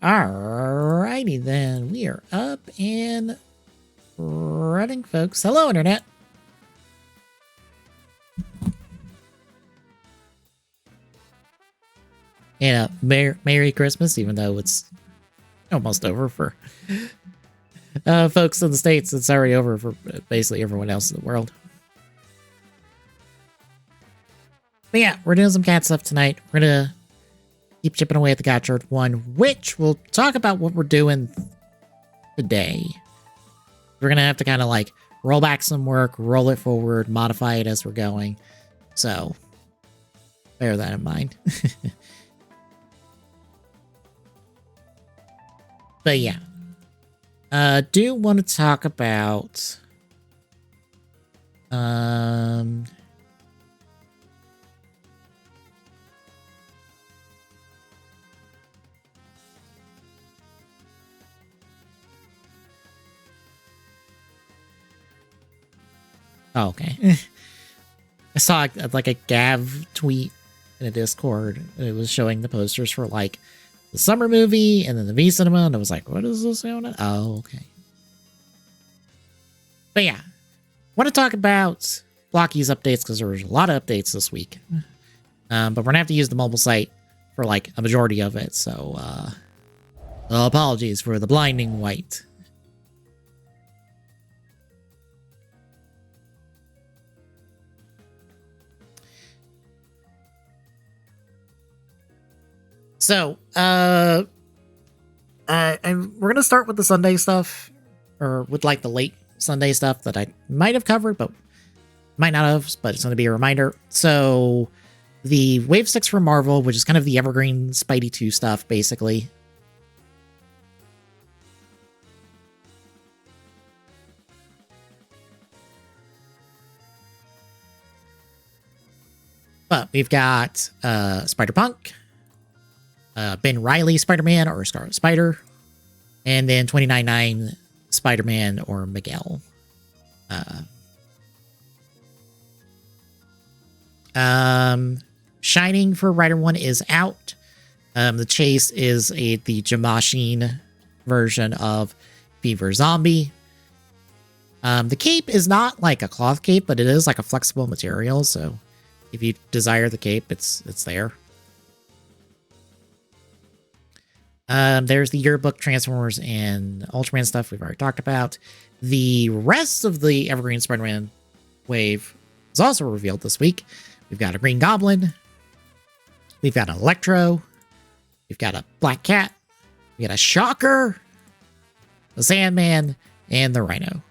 Alrighty then, we are up and running, folks. Hello, Internet. And Merry Christmas, even though it's almost over for folks in the States. It's already over for basically everyone else in the world. But yeah, we're doing some cat stuff tonight. We're gonna keep chipping away at the Gotchard one, which we'll talk about what we're doing today. We're gonna have to kind of like roll back some work, roll it forward, modify it as we're going. So bear that in mind. But yeah, do want to talk about oh, okay. I saw like a Gav tweet in a Discord. It was showing the posters for like the summer movie and then the V Cinema, and I was like, what is this going on? Oh, okay. But yeah, want to talk about Blocky's updates because there was a lot of updates this week. But we're gonna have to use the mobile site for like a majority of it, so apologies for the blinding white. So, and we're gonna start with the Sunday stuff, or with like the late Sunday stuff that I might have covered, but might not have, but it's gonna be a reminder. So, the Wave 6 from Marvel, which is kind of the Evergreen Spidey 2 stuff, basically. But we've got Spider-Punk, Ben Reilly Spider-Man or Scarlet Spider, and then 29.9 Spider-Man or Miguel. Shining for Rider 1 is out. The Chase is the Jamashine version of Fever Zombie. The cape is not like a cloth cape, but it is like a flexible material, so if you desire the cape, it's there. There's the yearbook Transformers and Ultraman stuff we've already talked about. The rest of the Evergreen Spider-Man wave is also revealed this week. We've got a Green Goblin. We've got an Electro. We've got a Black Cat. We got a Shocker, the Sandman, and the Rhino.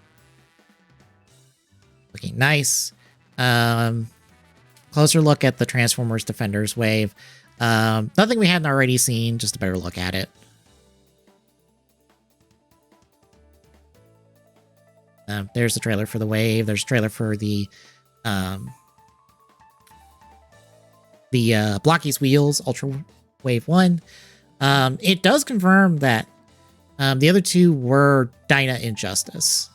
Looking nice. Closer look at the Transformers Defenders wave. Nothing we hadn't already seen, just a better look at it. There's the trailer for the wave. There's a trailer for the Blocky's Wheels Ultra Wave 1. It does confirm that the other two were Dyna Injustice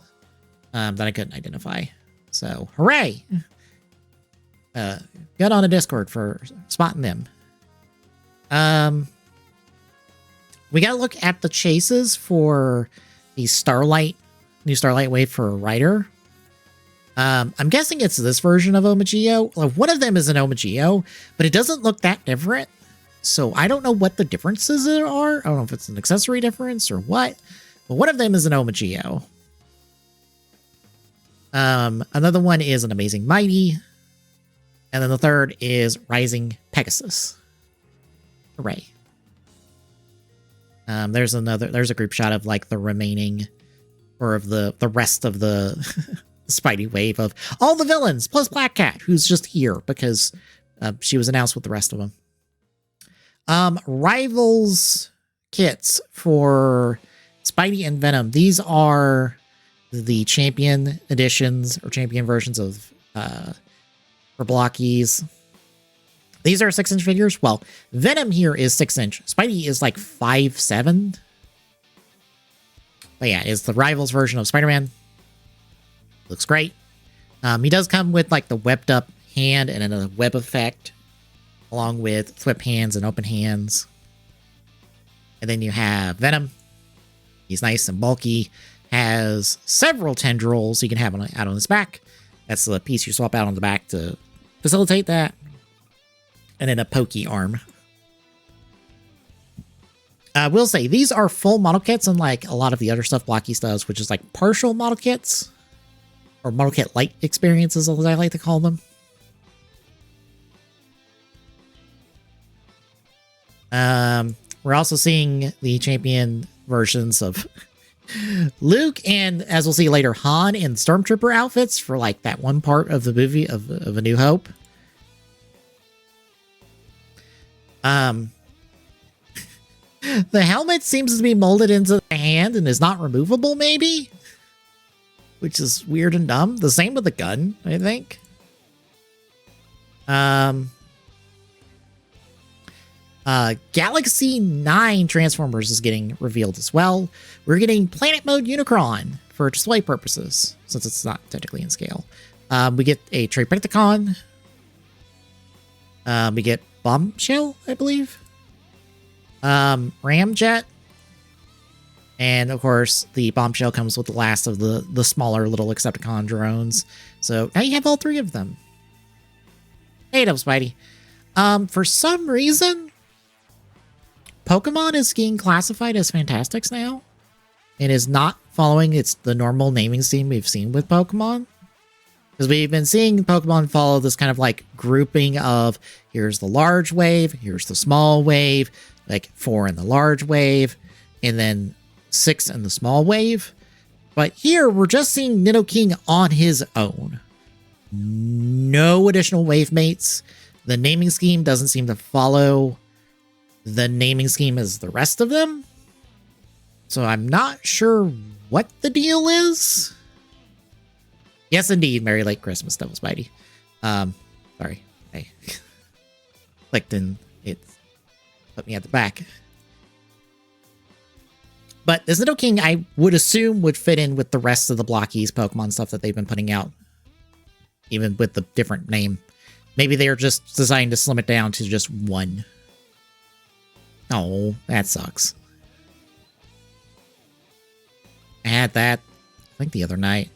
that I couldn't identify. So, hooray! Good on a Discord for spotting them. We gotta look at the chases for the new Starlight wave for Rider. I'm guessing it's this version of Omageo. Like, one of them is an Omageo, but it doesn't look that different. So I don't know what the differences are. I don't know if it's an accessory difference or what, but one of them is an Omageo. Another one is an Amazing Mighty. And then the third is Rising Pegasus. Hooray. There's a group shot of like the remaining, or of the rest of the Spidey wave of all the villains, plus Black Cat, who's just here because she was announced with the rest of them. Rivals kits for Spidey and Venom. These are the champion editions or champion versions of for Blockies. These are 6-inch figures. Well, Venom here is 6-inch. Spidey is like 5'7". But yeah, it's the Rivals version of Spider-Man. Looks great. He does come with like the webbed up hand and then a web effect, along with flip hands and open hands. And then you have Venom. He's nice and bulky. Has several tendrils you can have out on his back. That's the piece you swap out on the back to facilitate that. And then a pokey arm. I will say, these are full model kits, unlike a lot of the other stuff Blockies does, which is like partial model kits. Or model kit light experiences, as I like to call them. We're also seeing the champion versions of Luke and, as we'll see later, Han in Stormtrooper outfits for like that one part of the movie of A New Hope. The helmet seems to be molded into the hand and is not removable, maybe? Which is weird and dumb. The same with the gun, I think. Galaxy 9 Transformers is getting revealed as well. We're getting Planet Mode Unicron for display purposes, since it's not technically in scale. We get a Triptychon. We get Bombshell, I believe. Ramjet. And, of course, the Bombshell comes with the last of the smaller little Decepticon drones. So now you have all three of them. Hey, Double Spidey. For some reason, Pokemon is being classified as Fantastics now. And is not following the normal naming scheme we've seen with Pokemon. Because we've been seeing Pokemon follow this kind of like grouping of here's the large wave, here's the small wave, like 4 in the large wave, and then 6 in the small wave. But here we're just seeing Nidoking on his own. No additional wave mates. The naming scheme doesn't seem to follow the naming scheme as the rest of them. So I'm not sure what the deal is. Yes, indeed. Merry late Christmas, Double Spidey. Sorry. I clicked and it put me at the back. But this Nidoking, I would assume, would fit in with the rest of the Blockies Pokemon stuff that they've been putting out. Even with the different name. Maybe they're just deciding to slim it down to just one. Oh, that sucks. I had that, I think, the other night.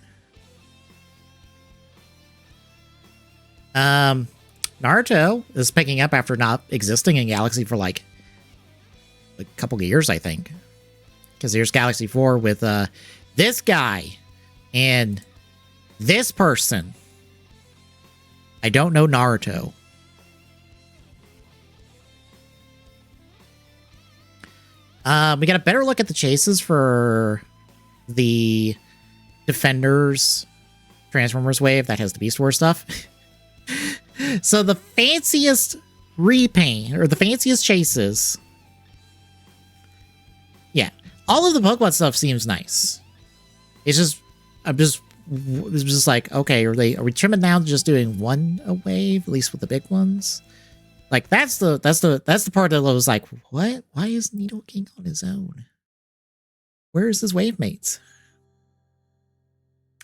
Naruto is picking up after not existing in Galaxy for like a couple of years, I think. Because there's Galaxy 4 with this guy and this person. I don't know Naruto. We got a better look at the chases for the Defenders Transformers wave that has the Beast Wars stuff. So the fanciest repaint, or the fanciest chases. Yeah. All of the Pokemon stuff seems nice. It's just, it's just like, okay, are we trimming down to just doing one a wave, at least with the big ones? Like that's the part that was like, what? Why is Nidoking on his own? Where is his wave mates?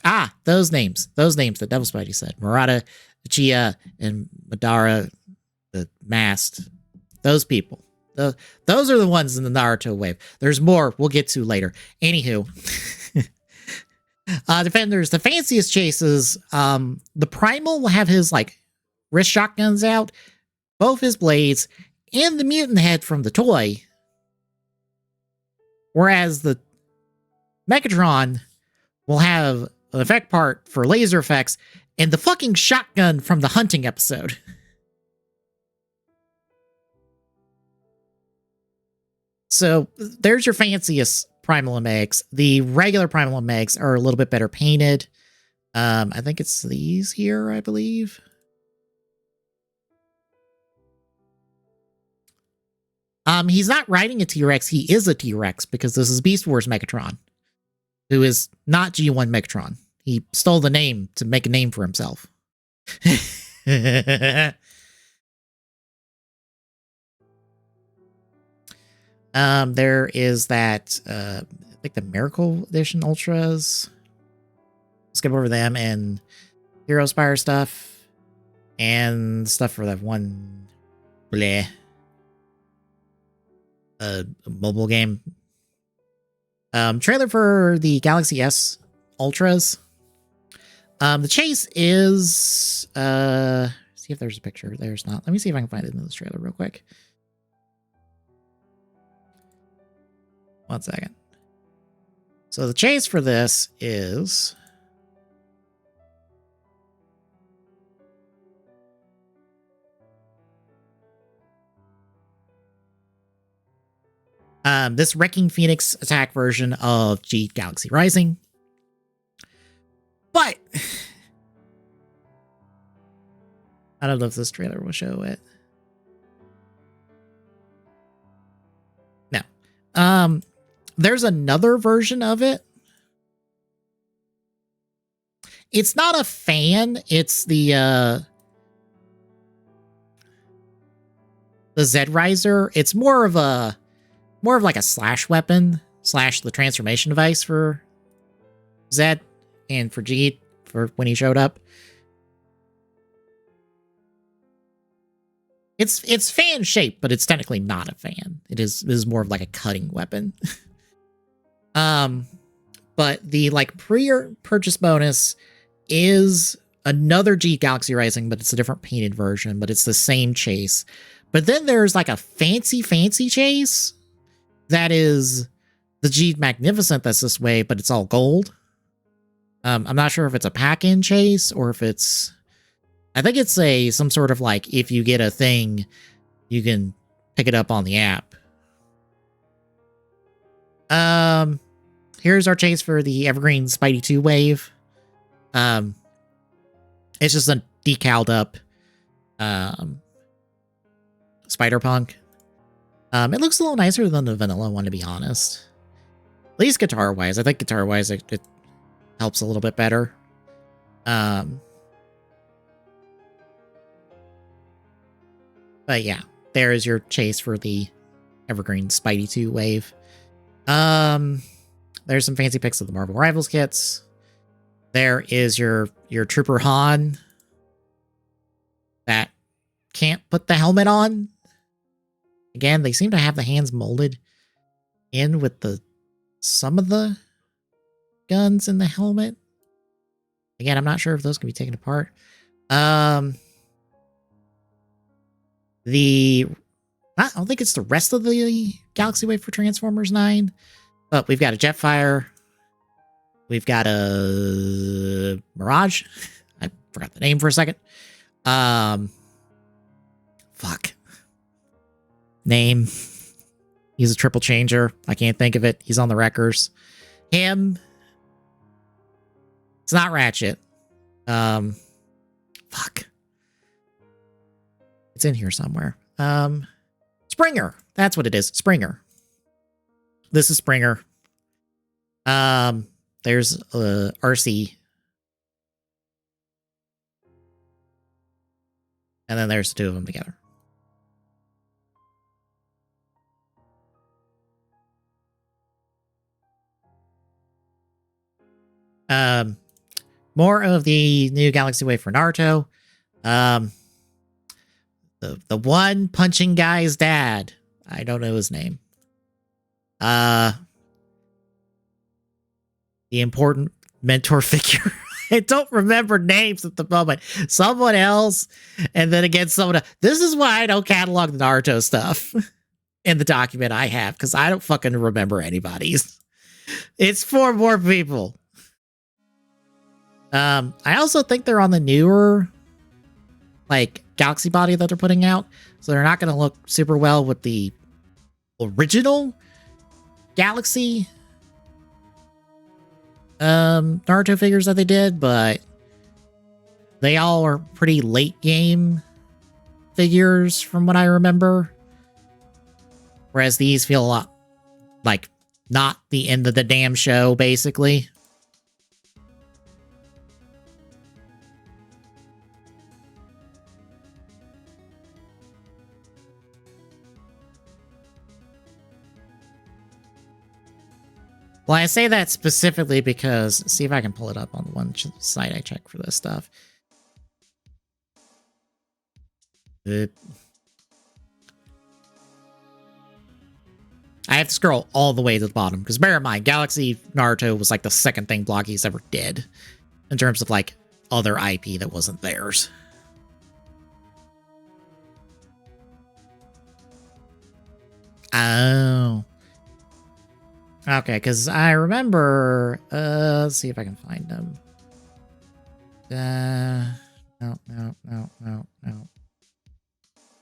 Ah, those names that Devil Spidey said. Murata, Chia, and Madara, the masked. Those people. Those are the ones in the Naruto wave. There's more we'll get to later. Anywho. Defenders, the fanciest chases, the Primal will have his like wrist shotguns out, both his blades, and the mutant head from the toy. Whereas the Megatron will have an effect part for laser effects and the fucking shotgun from the hunting episode. So there's your fanciest Primal and Megs. The regular Primal and Megs are a little bit better painted. I think it's these here, I believe. He's not riding a T-Rex. He is a T-Rex because this is Beast Wars Megatron, who is not G1 Megatron. He stole the name to make a name for himself. There is that, I think the Miracle Edition Ultras. Skip over them and Hero Spire stuff. And stuff for that one. Bleh. a mobile game. Trailer for the Galaxy S Ultras. The chase is see if there's a picture. There's not. Let me see if I can find it in this trailer real quick. 1 second. So the chase for this is this Wrecking Phoenix attack version of G Galaxy Rising. But I don't know if this trailer will show it. No. There's another version of it. It's not a fan. It's the Z-Riser. It's more of like a slash weapon / the transformation device for Zed and for G for when he showed up. It's fan shaped, but it's technically not a fan. It is more of like a cutting weapon. But the like pre-purchase bonus is another G Galaxy Rising, but it's a different painted version, but it's the same chase. But then there's like a fancy chase that is the G Magnificent that's this way, but it's all gold. I'm not sure if it's a pack-in chase or if it's... I think it's some sort of like, if you get a thing, you can pick it up on the app. Here's our chase for the Evergreen Spidey 2 wave. It's just a decaled up Spider-Punk. It looks a little nicer than the vanilla one, to be honest. At least guitar-wise. I think guitar-wise it helps a little bit better. But yeah, there is your chase for the Evergreen Spidey 2 wave. There's some fancy pics of the Marvel Rivals kits. There is your Trooper Han that can't put the helmet on. Again, they seem to have the hands molded in with some of the guns in the helmet. Again, I'm not sure if those can be taken apart. I don't think it's the rest of the Galaxy Wave for Transformers 9, but we've got a Jetfire. We've got a Mirage. I forgot the name for a second. Fuck. Name. He's a triple changer. I can't think of it. He's on the Wreckers. Him. It's not Ratchet. Fuck. It's in here somewhere. Springer. That's what it is. Springer. This is Springer. There's RC. And then there's the two of them together. More of the new Galaxy Wave for Naruto. The one punching guy's dad. I don't know his name. The important mentor figure. I don't remember names at the moment. Someone else, and then again, someone else. This is why I don't catalog the Naruto stuff in the document I have, because I don't fucking remember anybody's. It's for more people. I also think they're on the newer, like, Galaxy body that they're putting out, so they're not going to look super well with the original Galaxy Naruto figures that they did, but they all are pretty late game figures from what I remember. Whereas these feel a lot like not the end of the damn show, basically. Well, I say that specifically because, see if I can pull it up on the one site I check for this stuff. to scroll all the way to the bottom, because bear in mind, Galaxy Naruto was like the second thing Blockies ever did in terms of like other IP that wasn't theirs. Oh. Okay, because I remember... let's see if I can find them. No.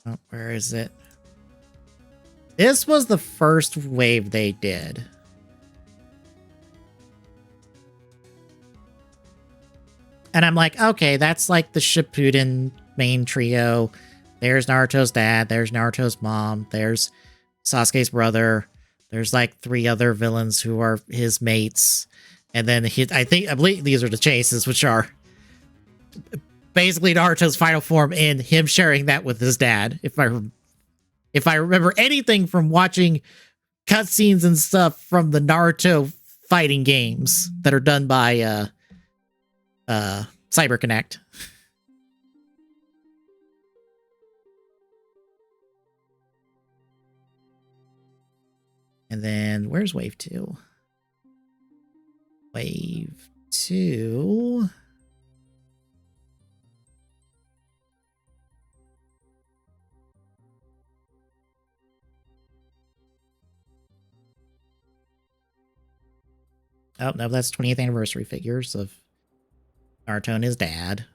Oh, where is it? This was the first wave they did. And I'm like, okay, that's like the Shippuden main trio. There's Naruto's dad, there's Naruto's mom, there's Sasuke's brother, there's like 3 other villains who are his mates. And then I believe these are the chases, which are basically Naruto's final form and him sharing that with his dad. If I remember anything from watching cutscenes and stuff from the Naruto fighting games that are done by CyberConnect. And then where's wave 2? Wave 2. Oh, no, that's 20th anniversary figures of Naruto and his dad.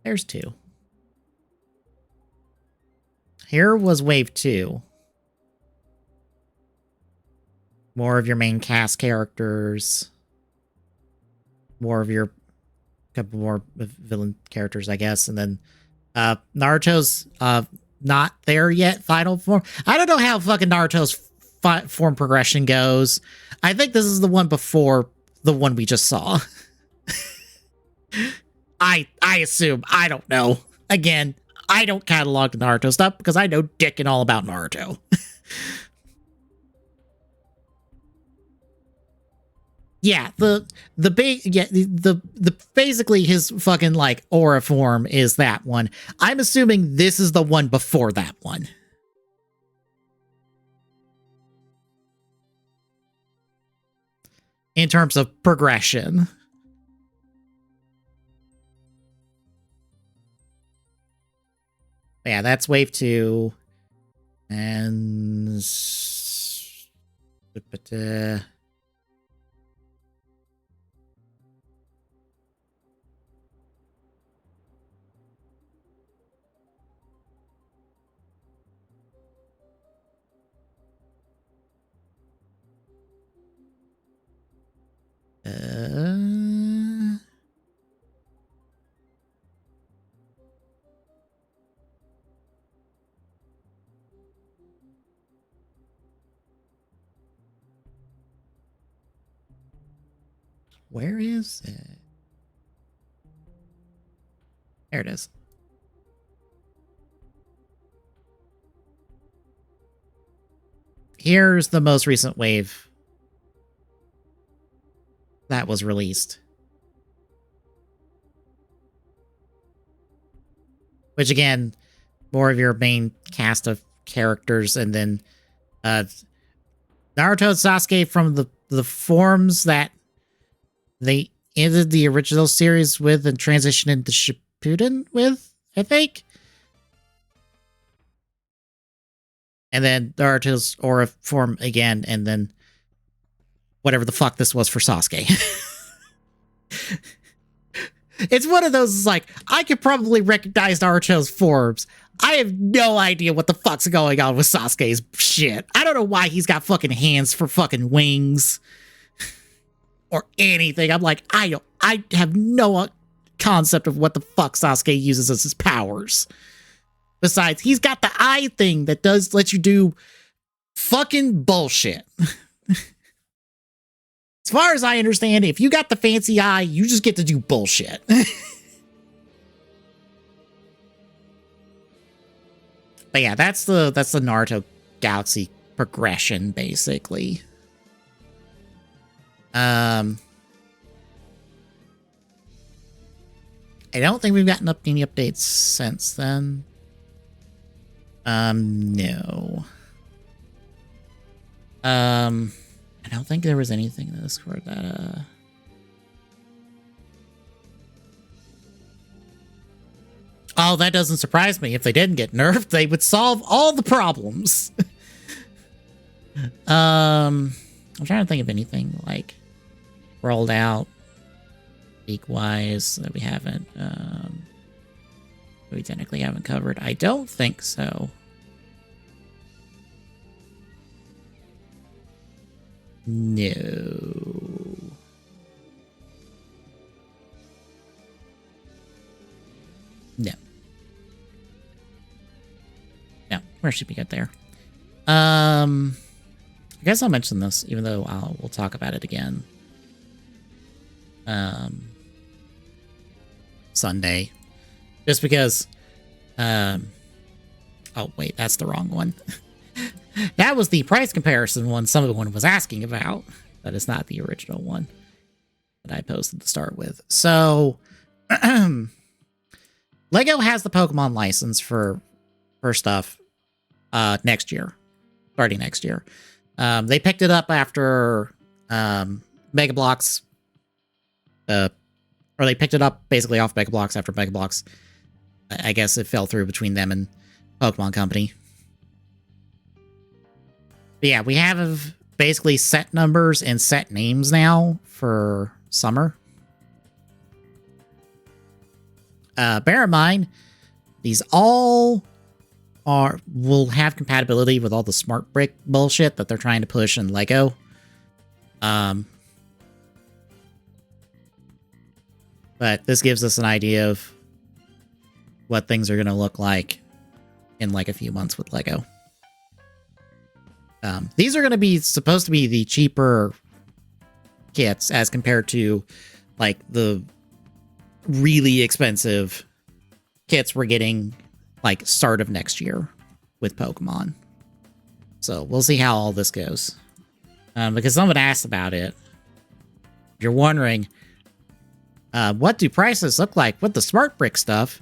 There's 2. Here was wave 2. More of your main cast characters. More of your couple more villain characters, I guess. And then Naruto's not there yet, final form. I don't know how fucking Naruto's form progression goes. I think this is the one before the one we just saw. I assume. I don't know. Again, I don't catalog the Naruto stuff because I know dick and all about Naruto. Yeah, the basically his fucking like aura form is that one. I'm assuming this is the one before that one. In terms of progression. Yeah, that's wave 2. And where is it? There it is. Here's the most recent wave that was released. Which again, more of your main cast of characters, and then Naruto and Sasuke from the forms that they ended the original series with and transitioned into Shippuden with, I think. And then Naruto's aura form again, and then whatever the fuck this was for Sasuke. It's one of those, like, I could probably recognize Naruto's forms. I have no idea what the fuck's going on with Sasuke's shit. I don't know why he's got fucking hands for fucking wings. Or anything. I'm like, I have no concept of what the fuck Sasuke uses as his powers. Besides, he's got the eye thing that does let you do fucking bullshit. As far as I understand, if you got the fancy eye, you just get to do bullshit. But yeah, that's the Naruto Galaxy progression, basically. I don't think we've gotten any updates since then. No. I don't think there was anything in the Discord that, Oh, that doesn't surprise me. If they didn't get nerfed, they would solve all the problems. I'm trying to think of anything, like, rolled out week-wise that we haven't, we technically haven't covered. I don't think so. No. No. No, where should we get there? I guess I'll mention this, even though we'll talk about it again. Sunday. Just because, oh wait, that's the wrong one. That was the price comparison one someone was asking about. That is not the original one that I posted to start with. So, Lego has the Pokemon license for stuff next year, starting next year. They picked it up after Mega Bloks, or they picked it up basically off Mega Bloks after Mega Bloks. I guess it fell through between them and Pokemon Company. But yeah, we have basically set numbers and set names now for summer. Bear in mind, these all will have compatibility with all the smart brick bullshit that they're trying to push in Lego. But this gives us an idea of what things are going to look like in like a few months with Lego. These are going to be supposed to be the cheaper kits as compared to like the really expensive kits we're getting like start of next year with Pokemon. So we'll see how all this goes. Because someone asked about it. If you're wondering, what do prices look like with the smart brick stuff?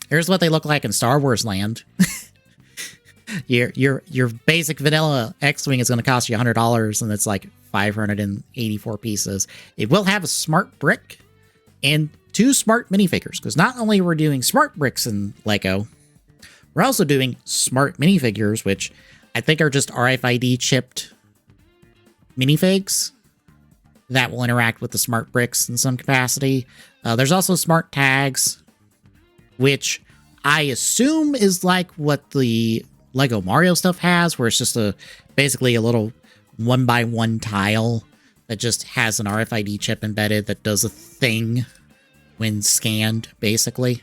Here's what they look like in Star Wars land. Your basic vanilla X-Wing is going to cost you $100, and it's like 584 pieces. It will have a smart brick and 2 smart minifigures, because not only we're doing smart bricks in Lego, we're also doing smart minifigures, which I think are just RFID chipped minifigs that will interact with the smart bricks in some capacity. There's also smart tags, which I assume is like what the Lego Mario stuff has, where it's just basically a little 1x1 tile that just has an RFID chip embedded that does a thing when scanned, basically.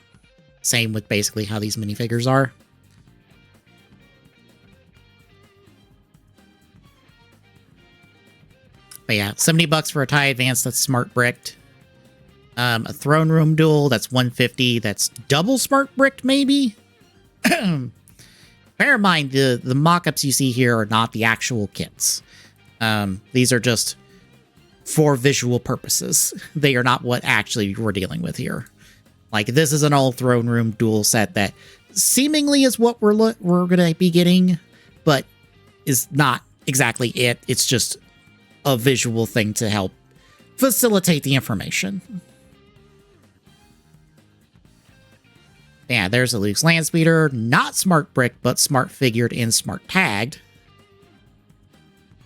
Same with basically how these minifigures are. But yeah, $70 for a TIE Advance that's smart bricked. A Throne Room Duel that's $150. That's double smart bricked, maybe? Bear in mind, the mock-ups you see here are not the actual kits. These are just for visual purposes. They are not what actually we're dealing with here. Like, this is an old Throne Room Duel set that seemingly is what we're going to be getting, but is not exactly it. It's just a visual thing to help facilitate the information. Yeah, there's a Luke's Landspeeder, not smart brick, but smart figured and smart tagged.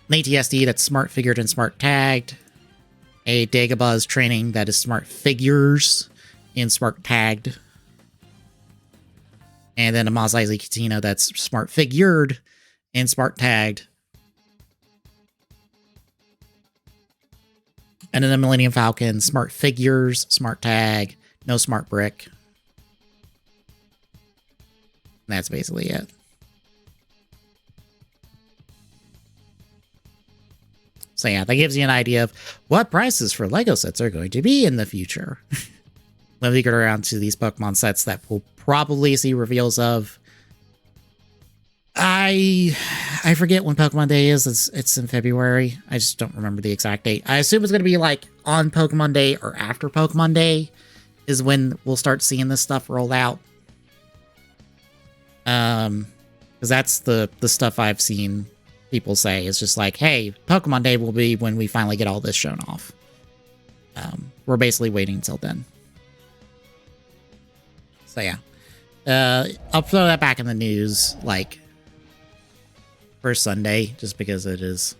An ATSD that's smart figured and smart tagged. A Dagobah's training that is smart figures and smart tagged. And then a Mos Eisley Katina that's smart figured and smart tagged. And then a Millennium Falcon, smart figures, smart tag, no smart brick. And that's basically it. So yeah, that gives you an idea of what prices for Lego sets are going to be in the future. When we get around to these Pokemon sets that we'll probably see reveals of. I I forget when Pokemon Day is. It's in February. I just don't remember the exact date. I assume it's going to be like on Pokemon Day or after Pokemon Day is when we'll start seeing this stuff rolled out. Because that's the stuff I've seen people say. It's just like, hey, Pokemon Day will be when we finally get all this shown off. We're basically waiting until then. So yeah. I'll throw that back in the news, like, for Sunday, just because it is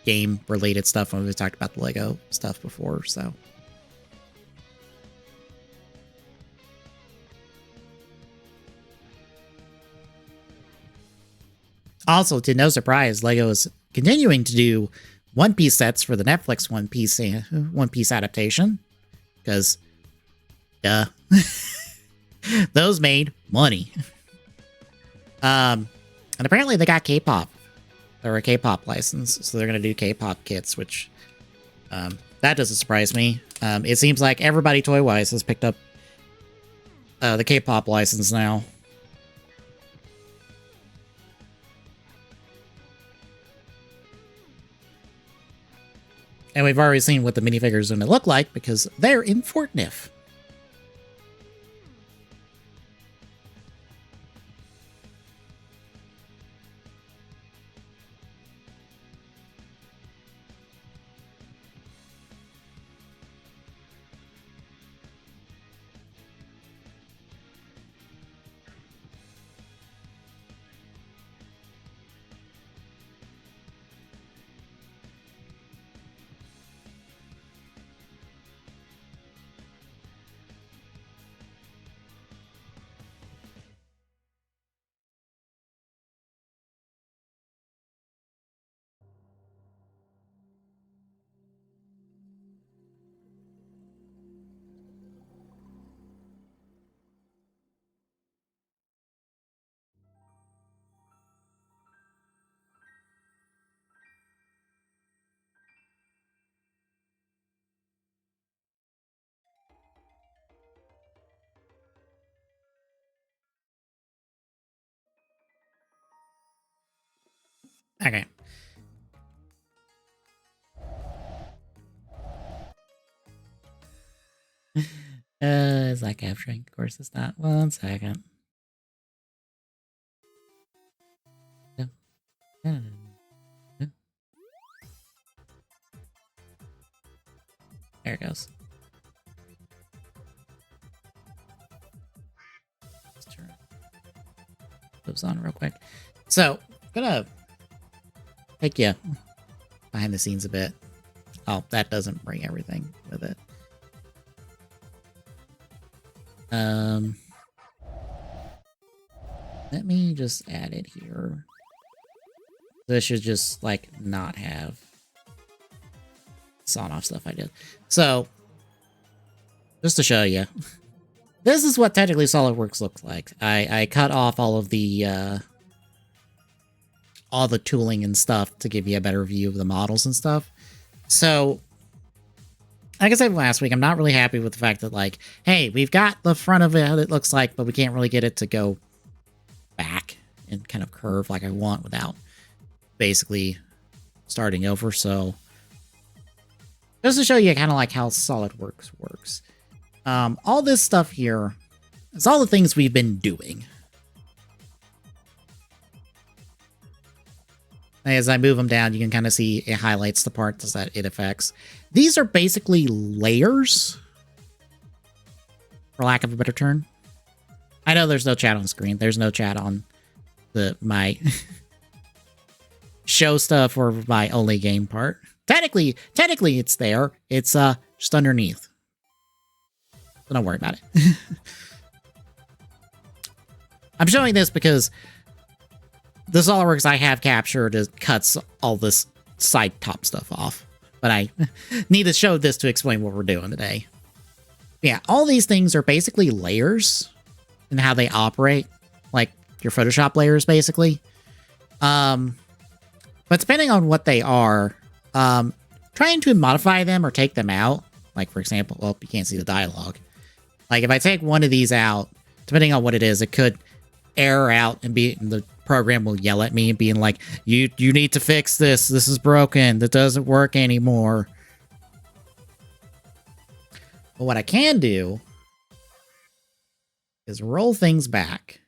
game-related stuff when we talked about the Lego stuff before, so. Also, to no surprise, Lego is continuing to do One Piece sets for the Netflix One Piece adaptation, because, duh. Those made money. And apparently they got K-pop. They're a K-pop license, so they're going to do K-pop kits, which that doesn't surprise me. It seems like everybody toy-wise has picked up the K-pop license now. And we've already seen what the minifigures are going to look like because they're in Fortnite. Okay. Is that capturing? Of course it's not. 1 second. There it goes. Let's turn those on real quick. So, I'm gonna take you behind the scenes a bit. Oh, that doesn't bring everything with it. Let me just add it here. This should just, like, not have sawn-off stuff I did. So, just to show you, this is what technically SolidWorks looks like. I cut off all the tooling and stuff to give you a better view of the models and stuff. So, like I said last week, I'm not really happy with the fact that, like, hey, we've got the front of it looks like, but we can't really get it to go back and kind of curve like I want without basically starting over. So, just to show you kind of like how SolidWorks works. All this stuff here is all the things we've been doing. As I move them down, you can kind of see it highlights the parts that it affects. These are basically layers, for lack of a better term. I know there's no chat on screen. There's no chat on my show stuff or my only game part. Technically it's there. It's just underneath. So don't worry about it. I'm showing this because the SolidWorks I have captured cuts all this side top stuff off. But I need to show this to explain what we're doing today. Yeah, all these things are basically layers and how they operate. Like your Photoshop layers, basically. But depending on what they are, trying to modify them or take them out, like for example, well, you can't see the dialogue. Like if I take one of these out, depending on what it is, it could error out and be the program will yell at me and being like, you need to fix this. This is broken. That doesn't work anymore. But what I can do is roll things back.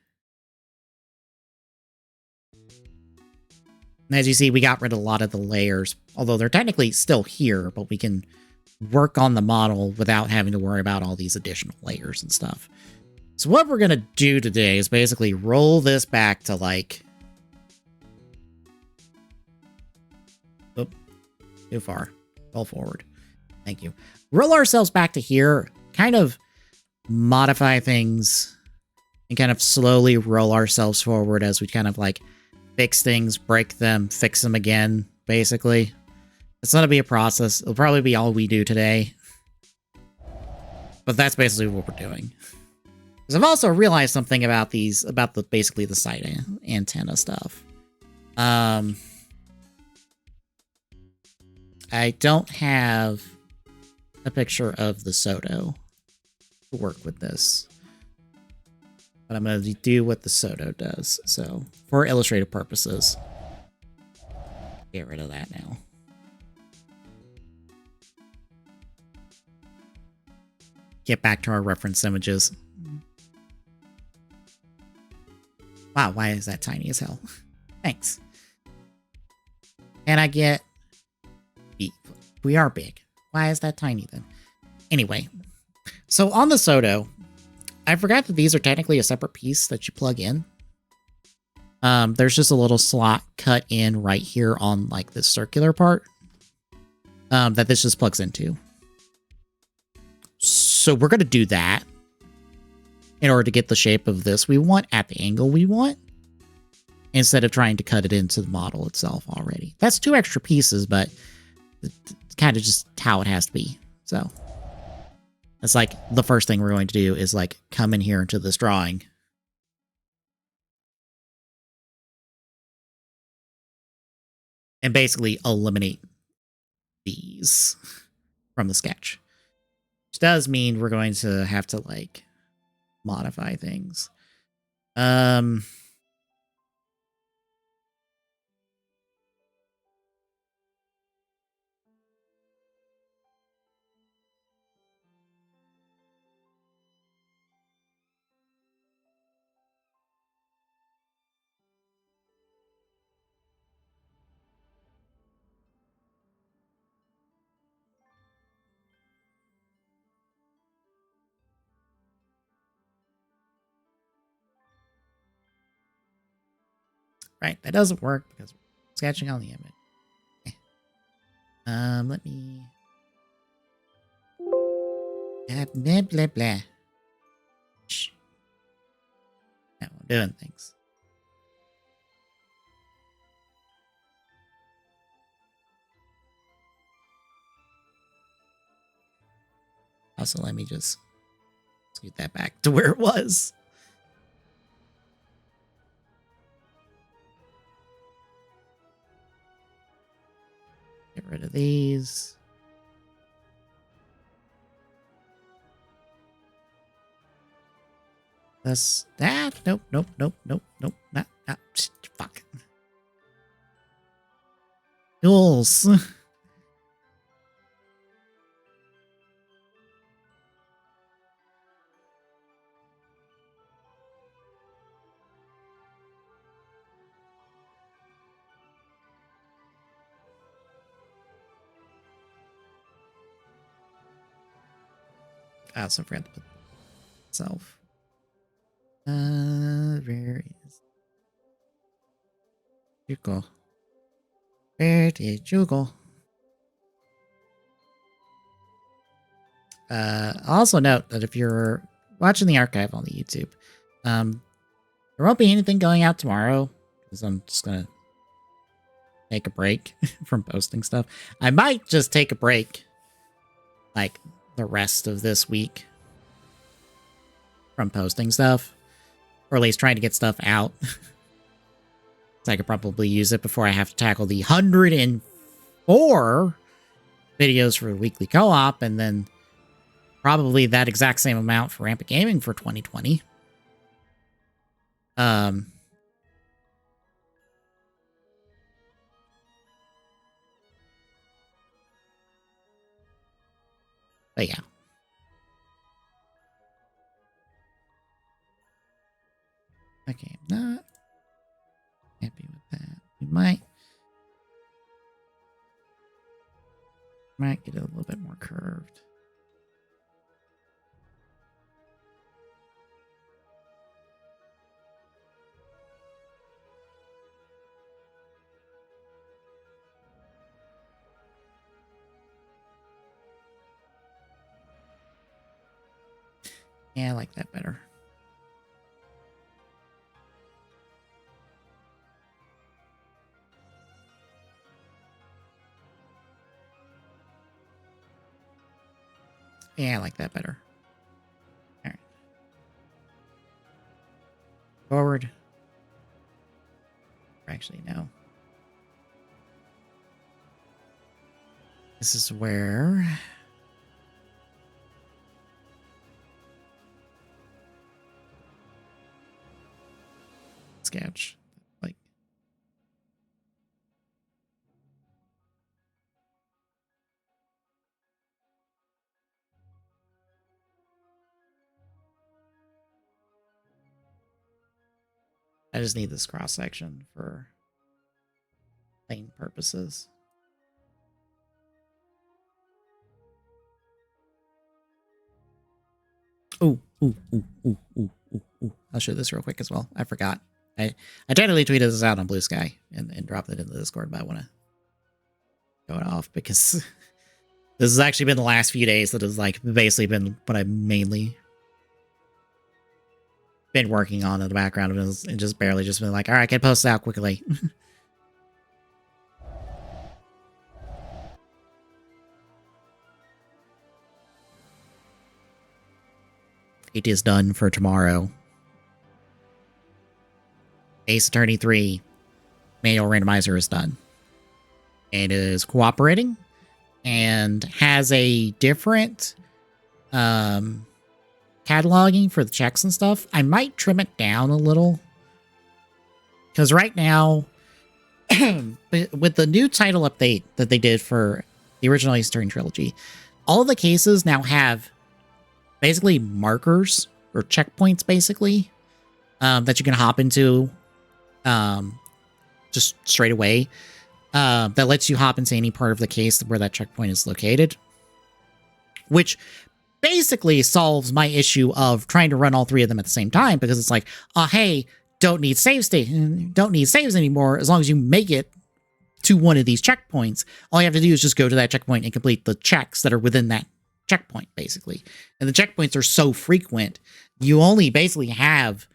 And as you see, we got rid of a lot of the layers, although they're technically still here, but we can work on the model without having to worry about all these additional layers and stuff. So what we're going to do today is basically roll this back to like... Oop, too far. Roll forward. Thank you. Roll ourselves back to here, kind of modify things, and kind of slowly roll ourselves forward as we kind of like fix things, break them, fix them again, basically. It's going to be a process. It'll probably be all we do today. But that's basically what we're doing. Because I've also realized something about these, about the basically the side antenna stuff. I don't have a picture of the Soto to work with this. But I'm going to do what the Soto does. So, for illustrative purposes, get rid of that now. Get back to our reference images. Wow, why is that tiny as hell? Thanks. Can I get... We are big. Why is that tiny then? Anyway, so on the Soto, I forgot that these are technically a separate piece that you plug in. There's just a little slot cut in right here on like this circular part that this just plugs into. So we're going to do that in order to get the shape of this we want at the angle we want, instead of trying to cut it into the model itself already. That's 2 extra pieces, but it's kind of just how it has to be. So that's like the first thing we're going to do is like come in here into this drawing. And basically eliminate these from the sketch. Which does mean we're going to have to like modify things. Right, that doesn't work because we're sketching on the image. Let me... Blah, blah, blah. Shh. Now I'm doing things. Also, let me just scoot that back to where it was. Get rid of these. That's that. Nope, nope, nope, nope, nope. Not, fuck. Tools. I also forgot to put itself. Where is you go? Where did you go? Also note that if you're watching the archive on the YouTube, there won't be anything going out tomorrow because I'm just gonna take a break from posting stuff. I might just take a break, like the rest of this week, from posting stuff, or at least trying to get stuff out. So I could probably use it before I have to tackle the 104 videos for weekly co-op, and then probably that exact same amount for Rampant Gaming for 2020. But yeah. Okay, I'm not happy with that. We might get it a little bit more curved. Yeah, I like that better. Yeah, I like that better. All right. Forward. Actually, no. This is where... Sketch. Like... I just need this cross section for plain purposes. Ooh. I'll show this real quick as well. I forgot. I technically tweeted this out on Blue Sky and dropped it in the Discord, but I want to go it off because this has actually been the last few days that has like basically been what I've mainly been working on in the background and just barely just been like, all right, get posted out quickly. It is done for tomorrow. Ace Attorney 3 manual randomizer is done. It is cooperating and has a different cataloging for the checks and stuff. I might trim it down a little because right now with the new title update that they did for the original Ace Attorney trilogy, all of the cases now have basically markers or checkpoints basically that you can hop into just straight away that lets you hop into any part of the case where that checkpoint is located, which basically solves my issue of trying to run all three of them at the same time, because it's like, oh, hey, don't need saves anymore. As long as you make it to one of these checkpoints, all you have to do is just go to that checkpoint and complete the checks that are within that checkpoint, basically. And the checkpoints are so frequent, you only basically have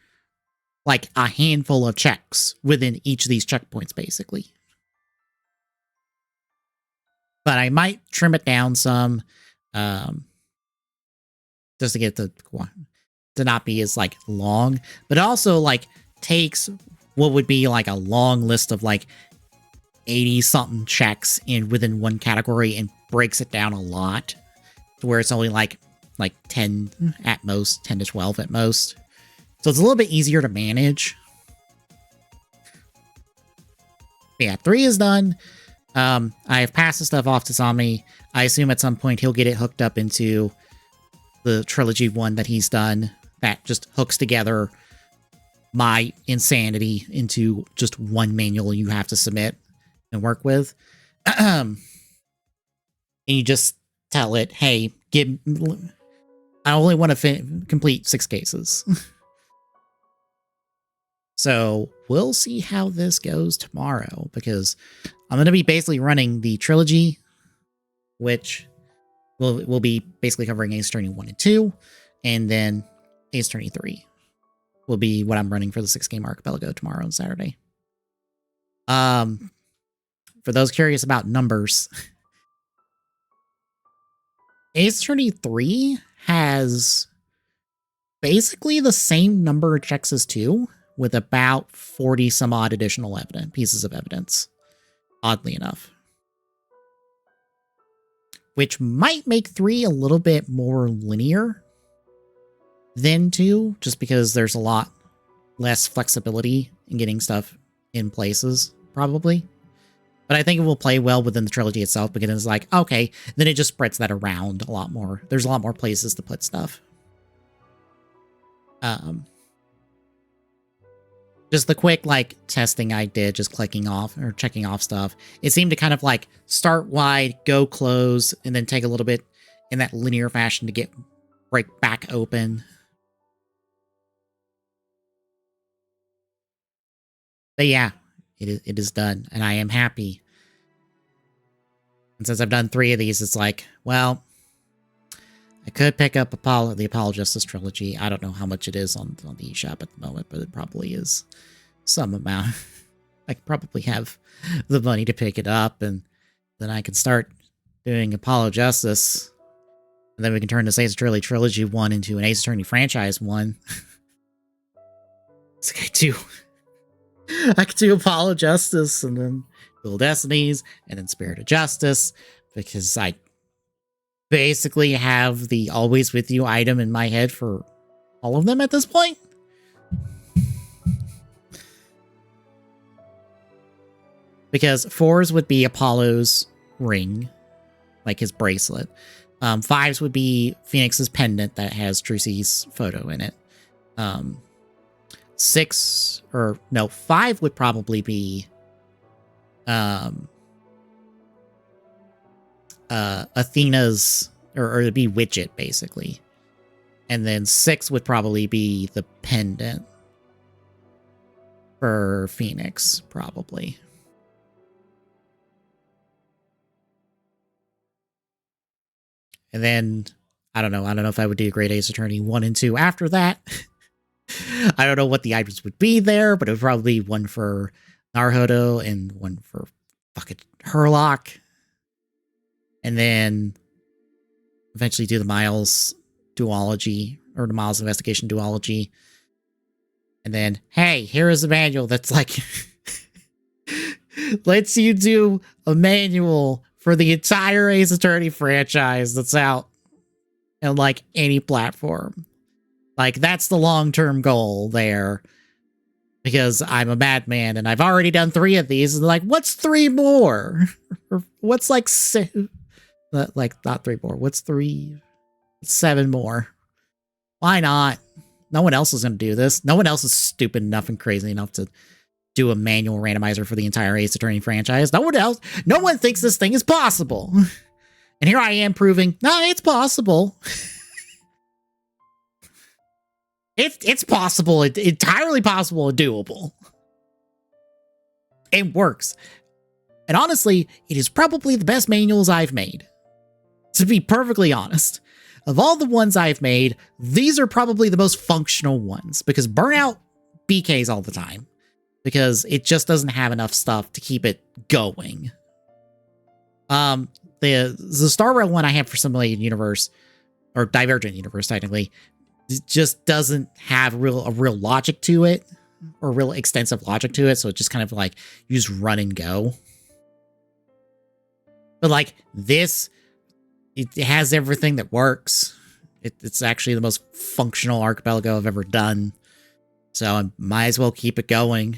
like a handful of checks within each of these checkpoints, basically. But I might trim it down some, just to get to not be as like long, but it also like takes what would be like a long list of like 80 something checks within one category and breaks it down a lot to where it's only like 10 at most, 10 to 12 at most. So it's a little bit easier to manage. But yeah, 3 is done. I have passed the stuff off to Somni. I assume at some point he'll get it hooked up into the trilogy one that he's done that just hooks together my insanity into just one manual you have to submit and work with. And you just tell it, hey, I only want to complete 6 cases. So we'll see how this goes tomorrow, because I'm going to be basically running the trilogy, which will be basically covering Ace Attorney 1 and 2, and then Ace Attorney 3 will be what I'm running for the 6-game archipelago tomorrow and Saturday. For those curious about numbers, Ace Attorney 3 has basically the same number of checks as 2, with about 40 some odd additional pieces of evidence, oddly enough. Which might make 3 a little bit more linear than 2, just because there's a lot less flexibility in getting stuff in places, probably. But I think it will play well within the trilogy itself because it's like, okay, then it just spreads that around a lot more. There's a lot more places to put stuff. Just the quick, like, testing I did, just clicking off or checking off stuff. It seemed to kind of, like, start wide, go close, and then take a little bit in that linear fashion to get right back open. But yeah, it is done, and I am happy. And since I've done 3 of these, it's like, well, I could pick up the Apollo Justice trilogy. I don't know how much it is on the eShop at the moment, but it probably is some amount. I could probably have the money to pick it up, and then I can start doing Apollo Justice, and then we can turn this Ace Attorney Trilogy 1 into an Ace Attorney Franchise 1. It's like I could do Apollo Justice, and then Dual Destinies, and then Spirit of Justice, because I basically have the Always With You item in my head for all of them at this point. Because 4s would be Apollo's ring, like his bracelet. 5s would be Phoenix's pendant that has Trucy's photo in it. 5 would probably be Athena's, or it'd be Widget, basically. And then 6 would probably be the pendant for Phoenix, probably. And then, I don't know if I would do Great Ace Attorney 1 and 2 after that. I don't know what the items would be there, but it would probably be one for Naruhodo and one for fucking Herlock. And then eventually do the Miles duology, or the Miles Investigation duology. And then, hey, here is a manual that's like, lets you do a manual for the entire Ace Attorney franchise that's out on like any platform. Like, that's the long-term goal there. Because I'm a madman and I've already done 3 of these. And like, what's 3 more? Or what's like not 3 more. What's 7 more? Why not? No one else is going to do this. No one else is stupid enough and crazy enough to do a manual randomizer for the entire Ace Attorney franchise. No one thinks this thing is possible. And here I am proving, no, it's possible. It's possible. It's entirely possible and doable. It works. And honestly, it is probably the best manuals I've made. To be perfectly honest. Of all the ones I've made, these are probably the most functional ones. Because Burnout BKs all the time. Because it just doesn't have enough stuff to keep it going. The Star Rail one I have for Simulated Universe, or Divergent Universe technically, just doesn't have a real logic to it, or real extensive logic to it, so it just kind of like, you just run and go. But like this, it has everything that works. It's actually the most functional archipelago I've ever done, so I might as well keep it going.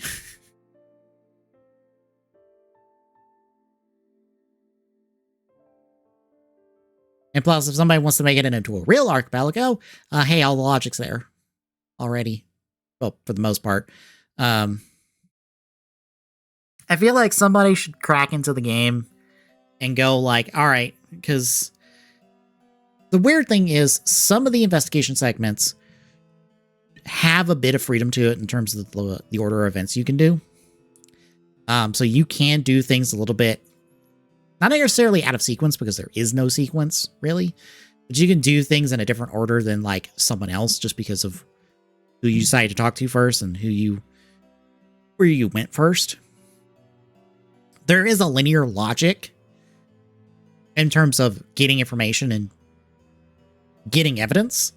And plus, if somebody wants to make it into a real archipelago, hey, all the logic's there already. Well, for the most part. I feel like somebody should crack into the game and go like, all right, because the weird thing is some of the investigation segments have a bit of freedom to it in terms of the order of events you can do. So you can do things a little bit, not necessarily out of sequence, because there is no sequence, really. But you can do things in a different order than, like, someone else, just because of who you decided to talk to first and where you went first. There is a linear logic in terms of getting information and getting evidence.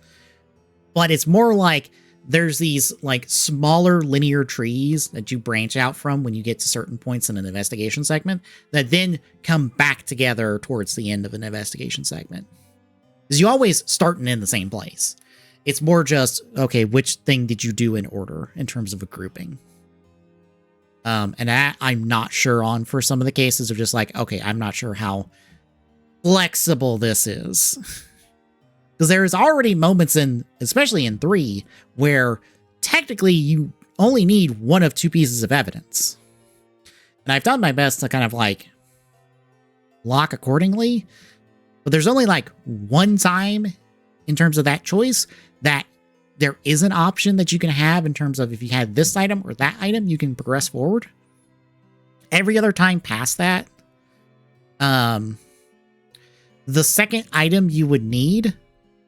But it's more like there's these, like, smaller linear trees that you branch out from when you get to certain points in an investigation segment that then come back together towards the end of an investigation segment. Because you always start and end the same place. It's more just, okay, which thing did you do in order in terms of a grouping? And that I'm not sure on for some of the cases of just like, okay, I'm not sure how flexible this is. Because there's already moments in, especially in 3, where technically you only need one of 2 pieces of evidence. And I've done my best to kind of like lock accordingly, but there's only like one time in terms of that choice that there is an option that you can have in terms of if you had this item or that item, you can progress forward. Every other time past that, the second item you would need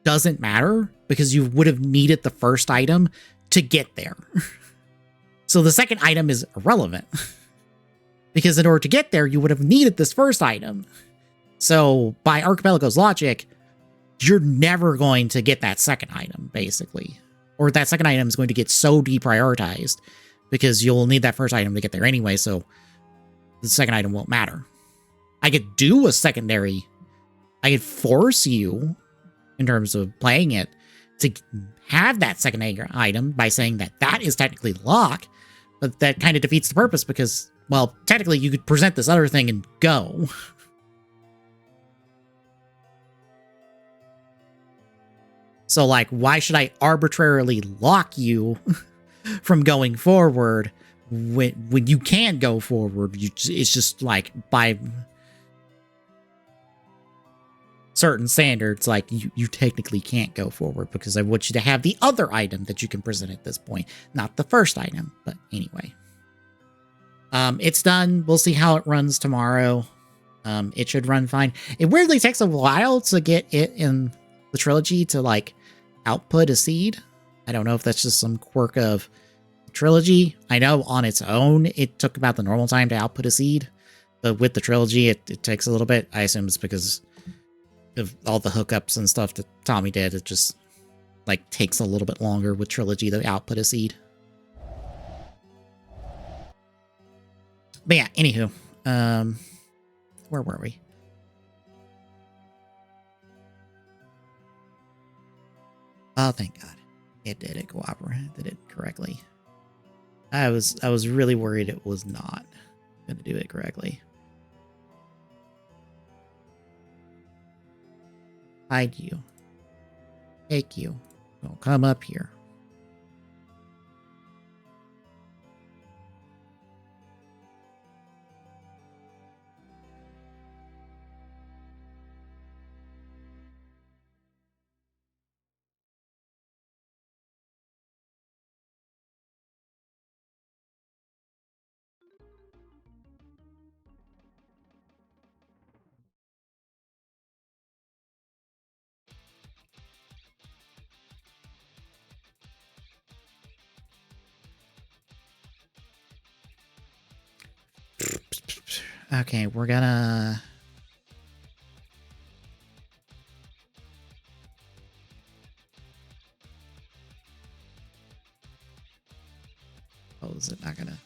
doesn't matter because you would have needed the first item to get there. So the second item is irrelevant because in order to get there, you would have needed this first item. So by Archipelago's logic, you're never going to get that second item, basically. Or that second item is going to get so deprioritized because you'll need that first item to get there anyway, so the second item won't matter. I could do a secondary. I could force you, in terms of playing it, to have that secondary item by saying that that is technically lock, but that kind of defeats the purpose because, well, technically you could present this other thing and go. So, like, why should I arbitrarily lock you from going forward when you can go forward? It's just, like, by certain standards, like, you technically can't go forward because I want you to have the other item that you can present at this point, not the first item. But anyway. It's done. We'll see how it runs tomorrow. It should run fine. It weirdly takes a while to get it in the trilogy to, like, output a seed. I don't know if that's just some quirk of trilogy. I know on its own, it took about the normal time to output a seed, but with the trilogy, it takes a little bit. I assume it's because of all the hookups and stuff that Tommy did. It just, like, takes a little bit longer with trilogy to output a seed. But yeah, anywho, where were we? Oh, thank God. It did it cooperate. Did it correctly. I was really worried it was not going to do it correctly. Hide you. Take you. Don't come up here. Okay, we're gonna... Oh, is it not gonna...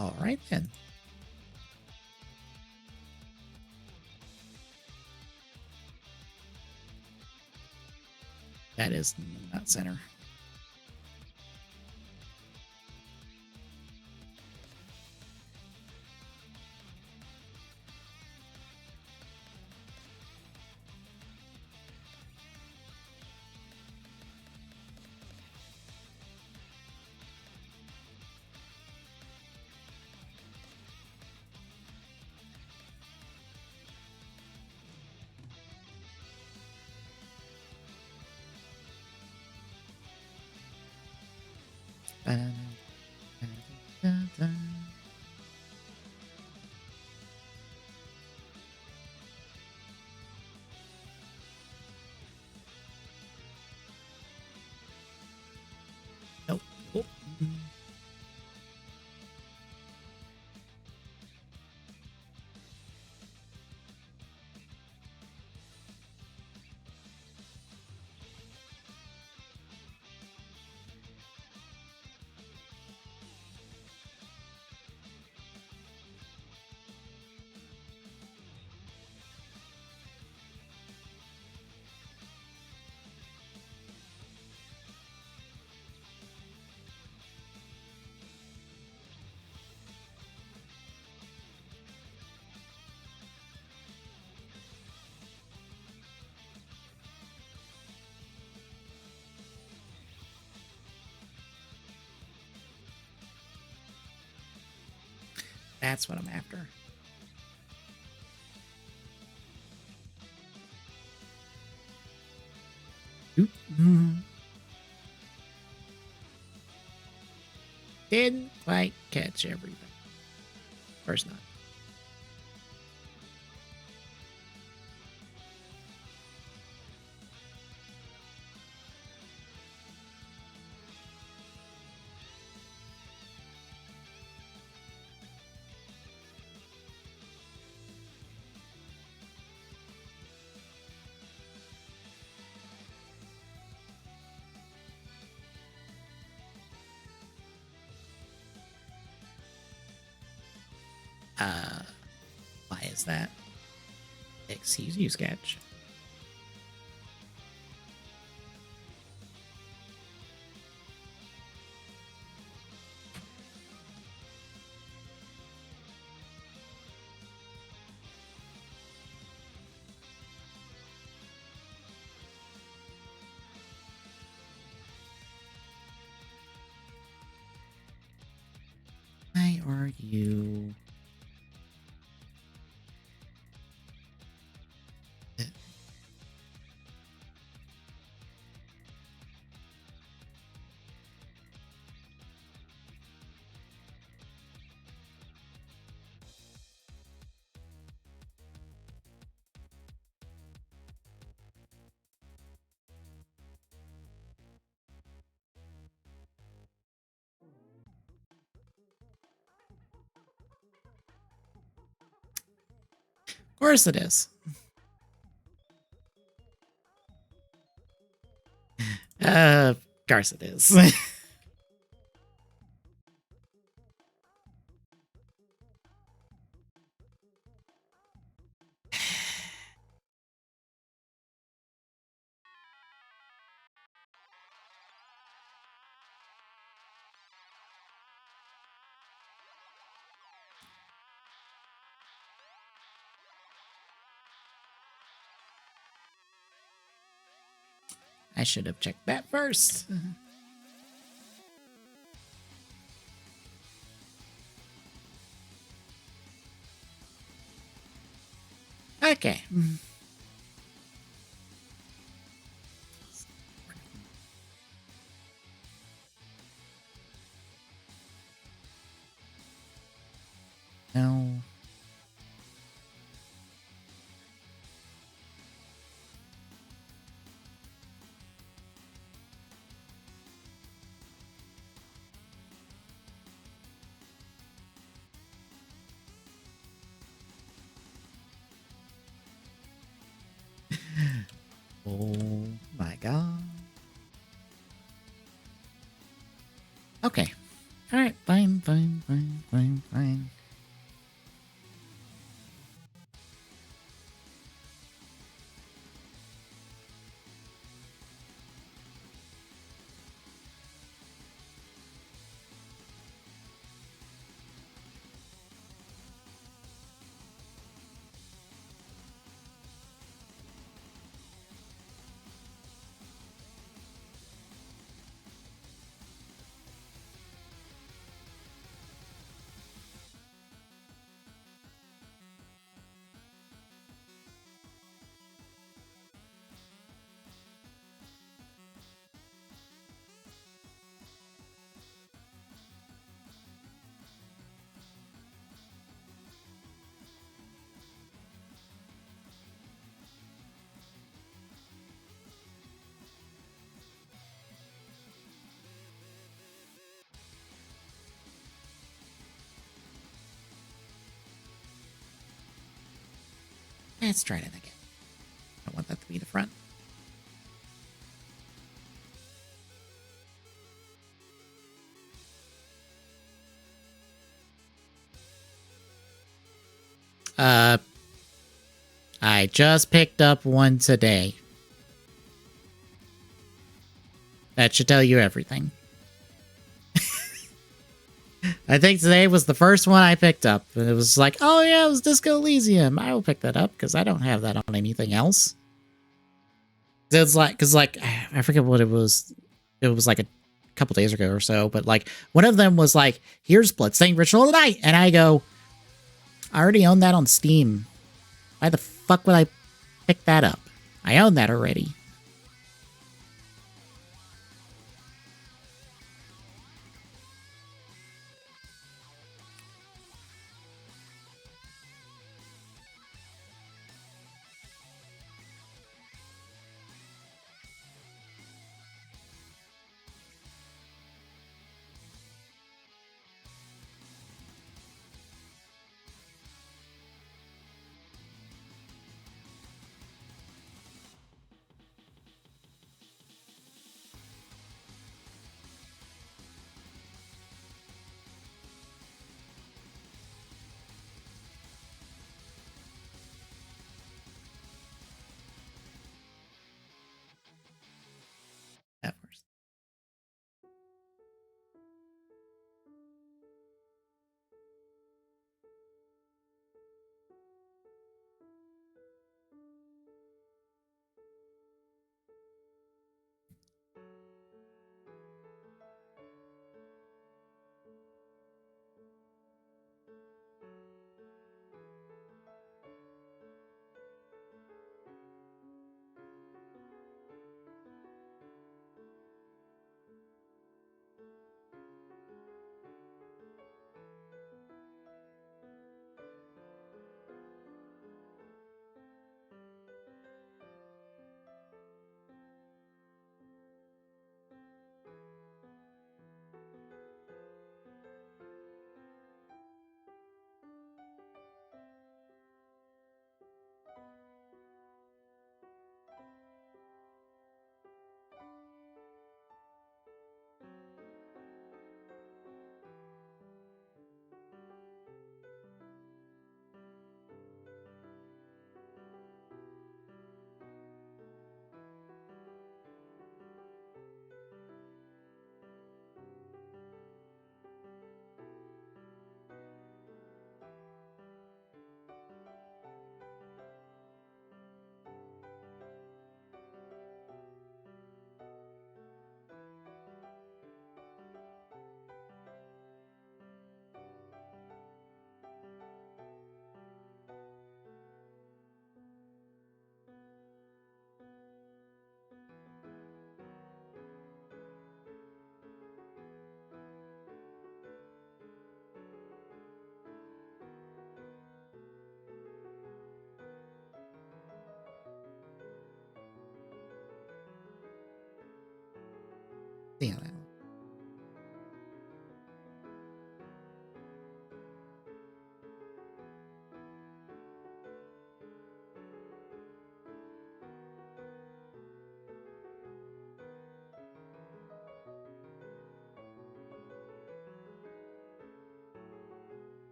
All right, then. That is not center. Nope. Oh. That's what I'm after. Oop. Didn't quite catch everything. Of course not. Why is that? Excuse you, Sketch. Why are you... Of course it is. Of course it is. I should have checked that first. Okay. No. Oh my god. Okay. Alright, fine. Let's try that again. I want that to be the front. I just picked up one today. That should tell you everything. I think today was the first one I picked up. And it was like, oh yeah, it was Disco Elysium. I will pick that up because I don't have that on anything else. It's like, because like, I forget what it was. It was like a couple days ago or so, but like one of them was like, here's Bloodstained Ritual of the Night. And I go, I already own that on Steam. Why the fuck would I pick that up? I own that already. At first. Yeah, that one.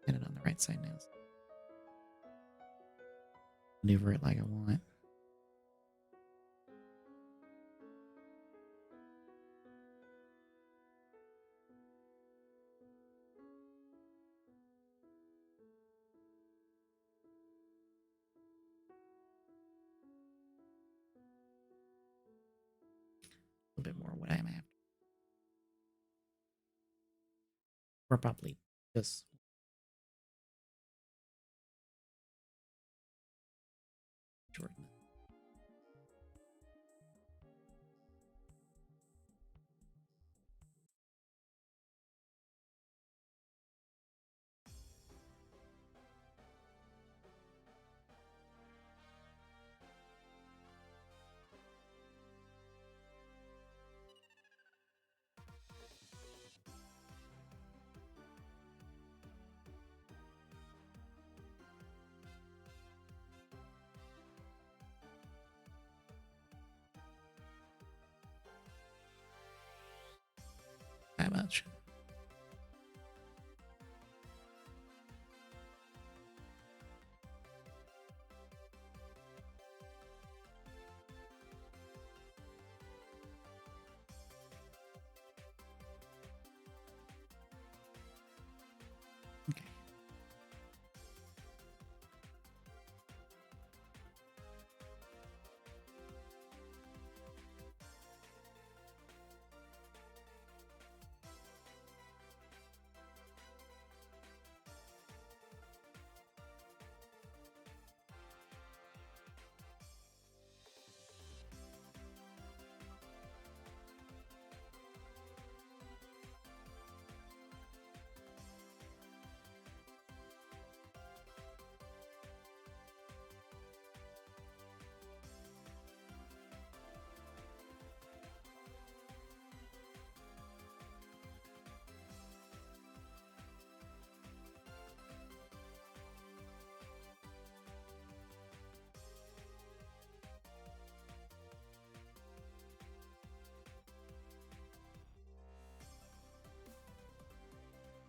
Get it on the right side now. Maneuver it like I want. A little bit more what I'm after. Or probably just Jordan. that much. Okay.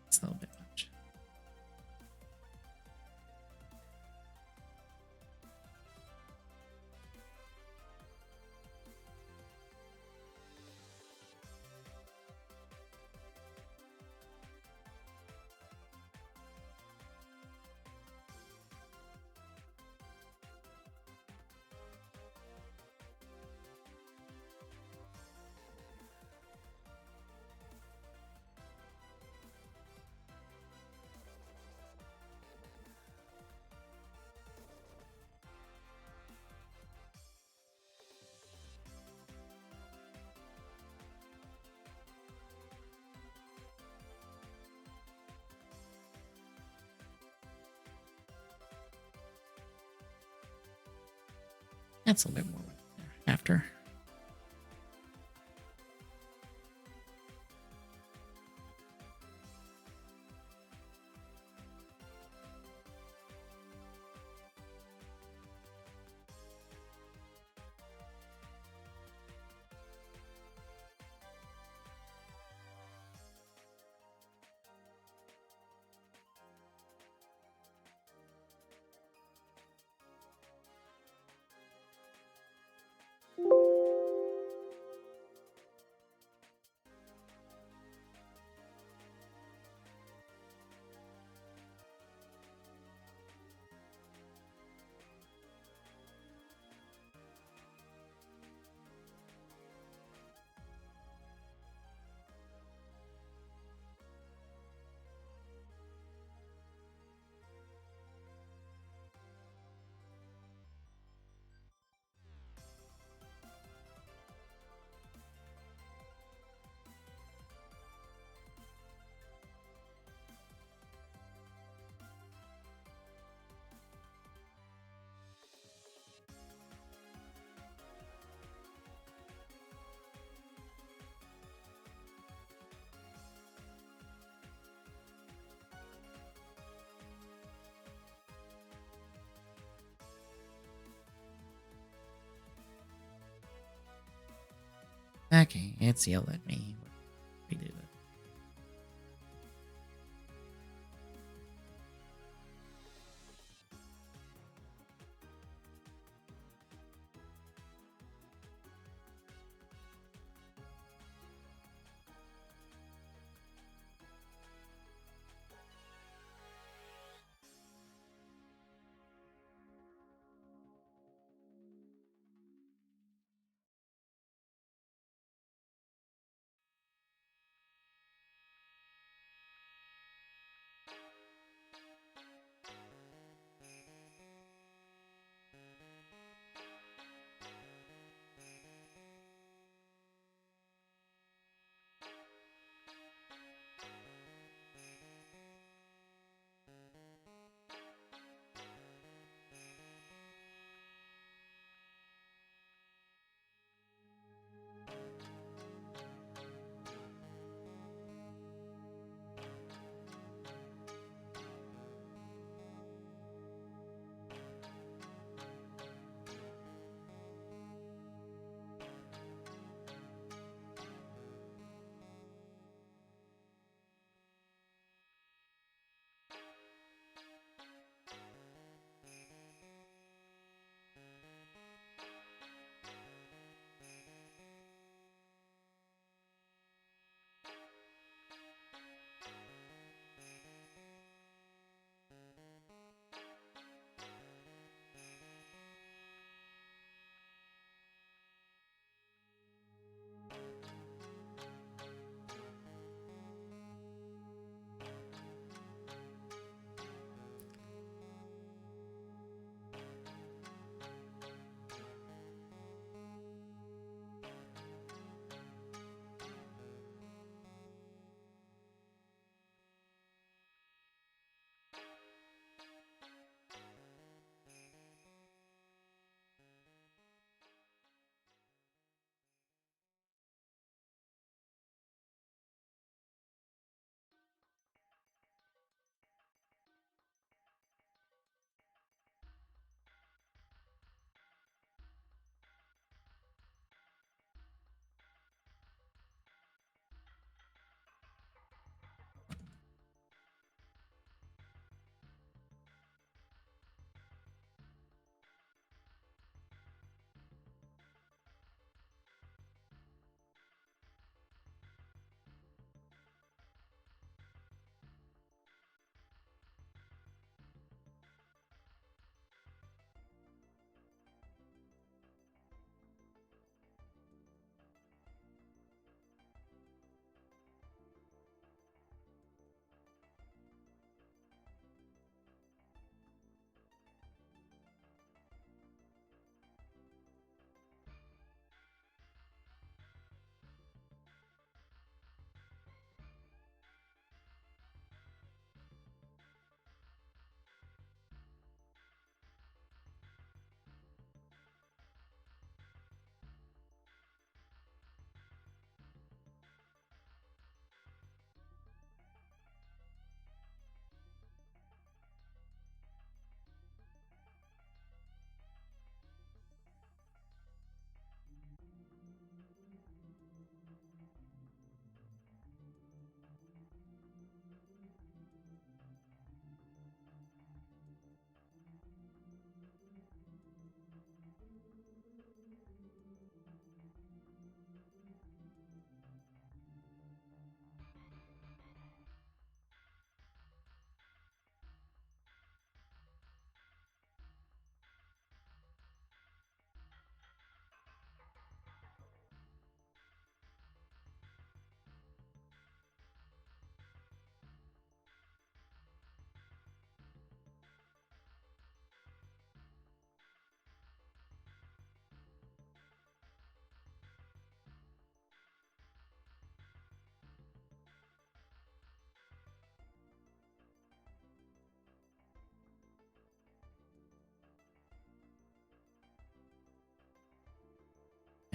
It's a little bit much. That's a little bit more there after. Okay, it's yelled at me. Redo it.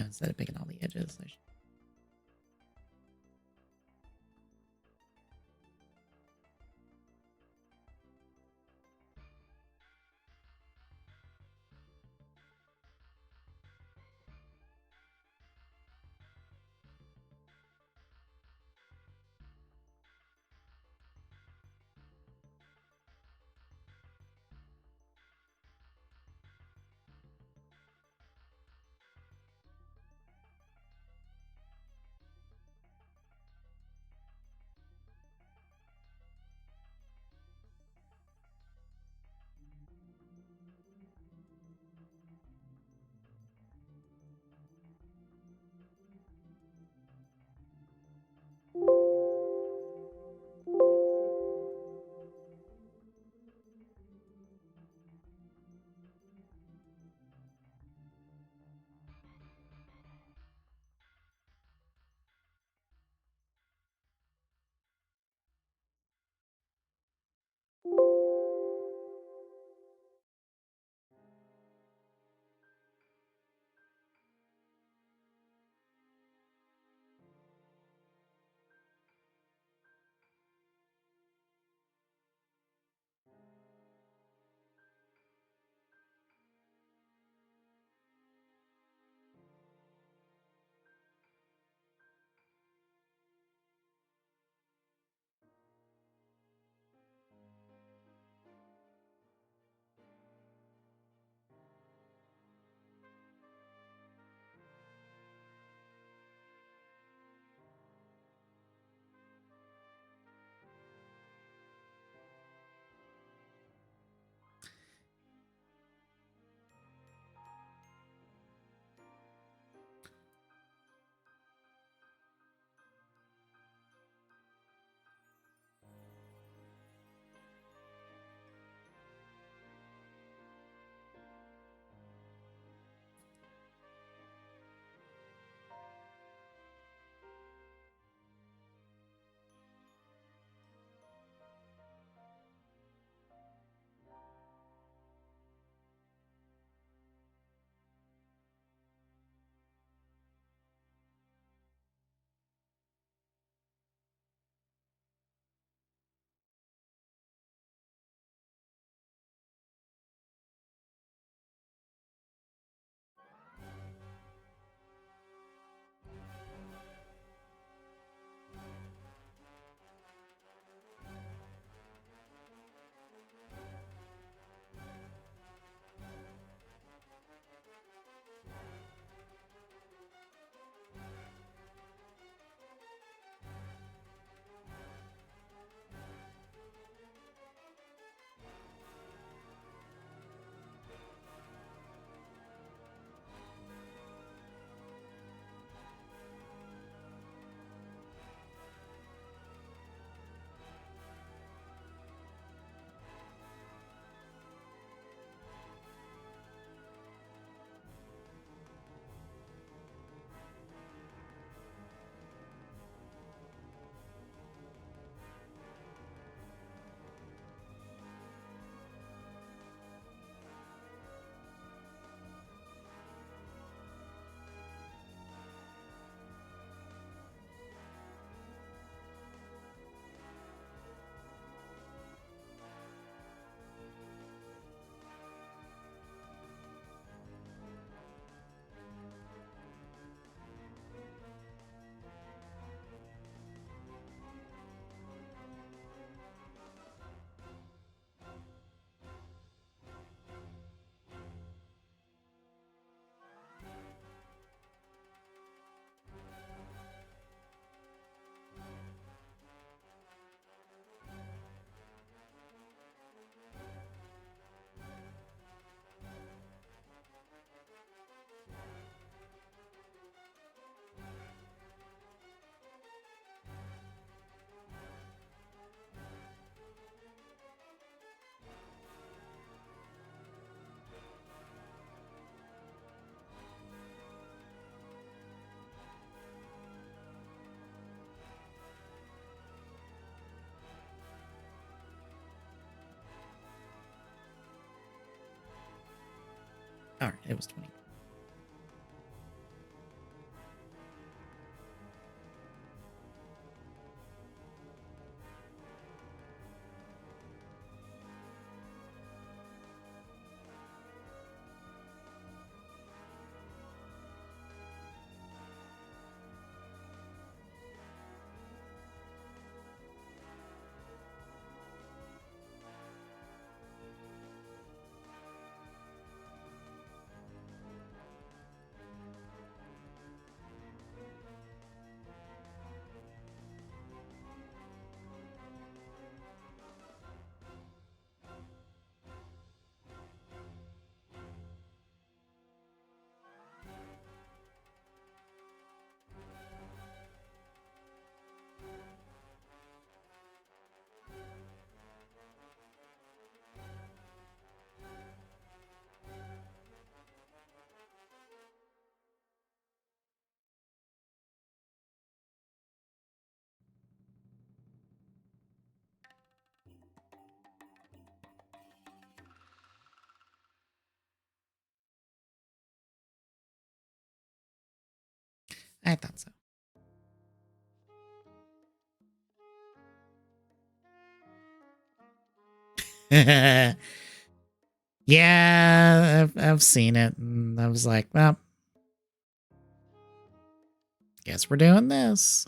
instead of picking all the edges. All right, it was 20. I thought so. Yeah, I've seen it, and I was like, well, guess we're doing this.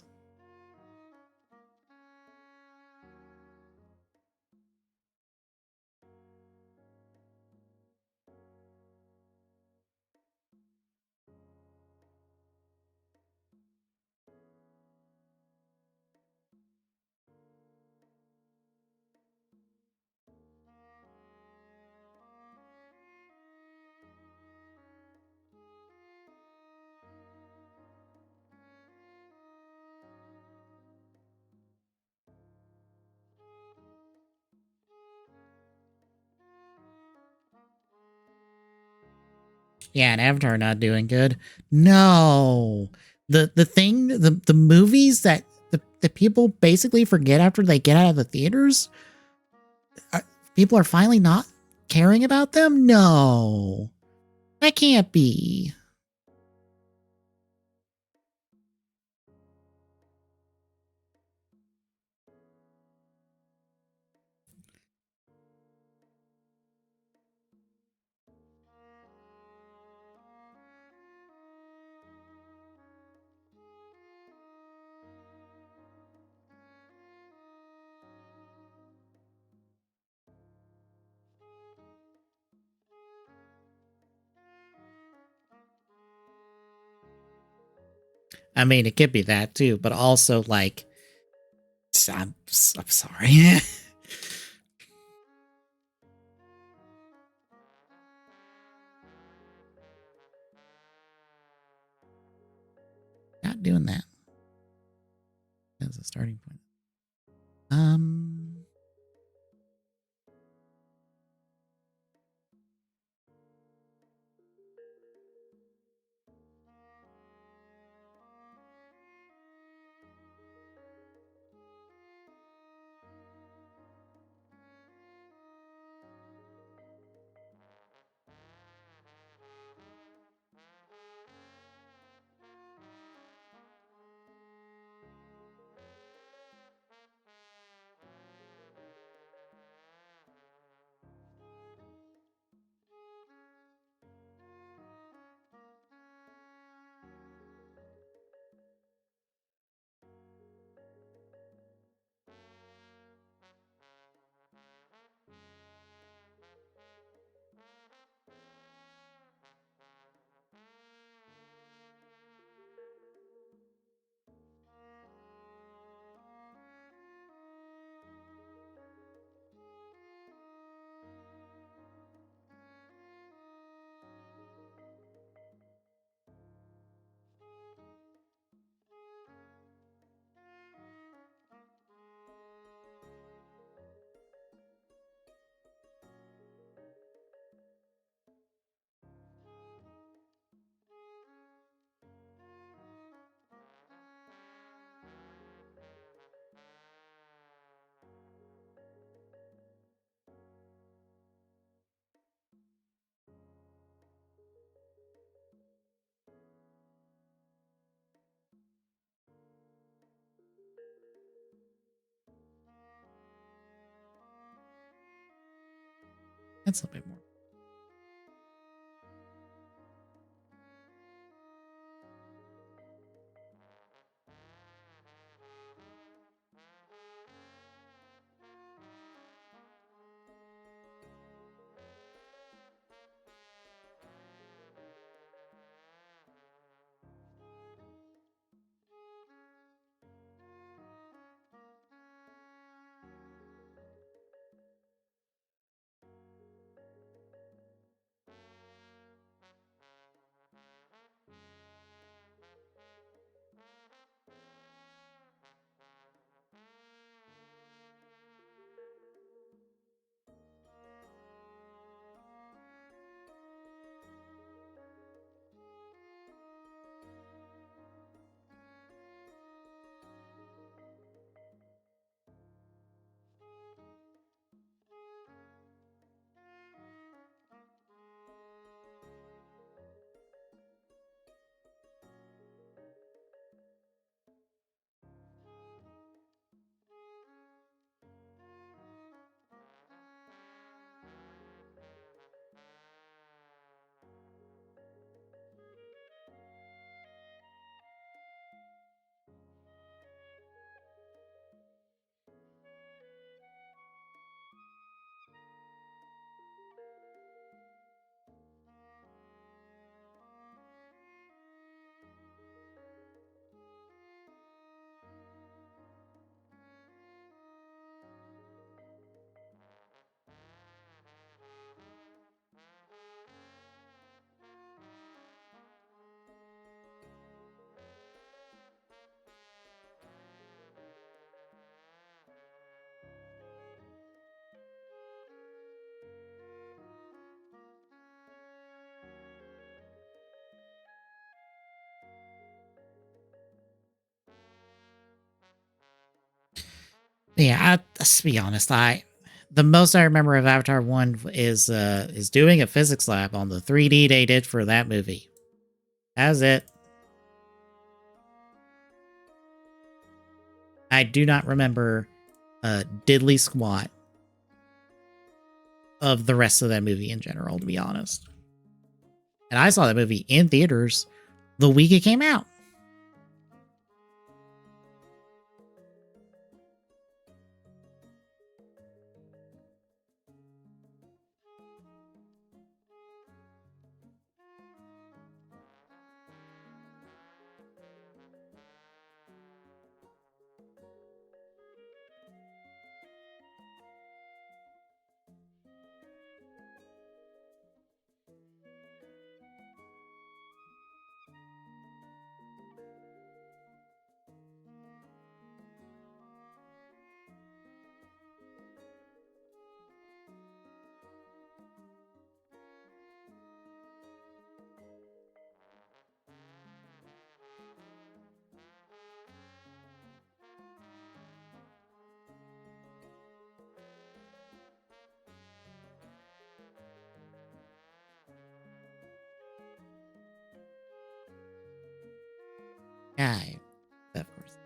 Yeah, and Avatar not doing good. No, the movies that the people basically forget after they get out of the theaters. People are finally not caring about them. No, that can't be. I mean, it could be that too, but also like, I'm sorry. Not doing that as a starting point. That's a bit more. Yeah, let's be honest. The most I remember of Avatar 1 is doing a physics lab on the 3D they did for that movie. That's it. I do not remember diddly squat of the rest of that movie in general, to be honest. And I saw that movie in theaters the week it came out. Yeah, of course.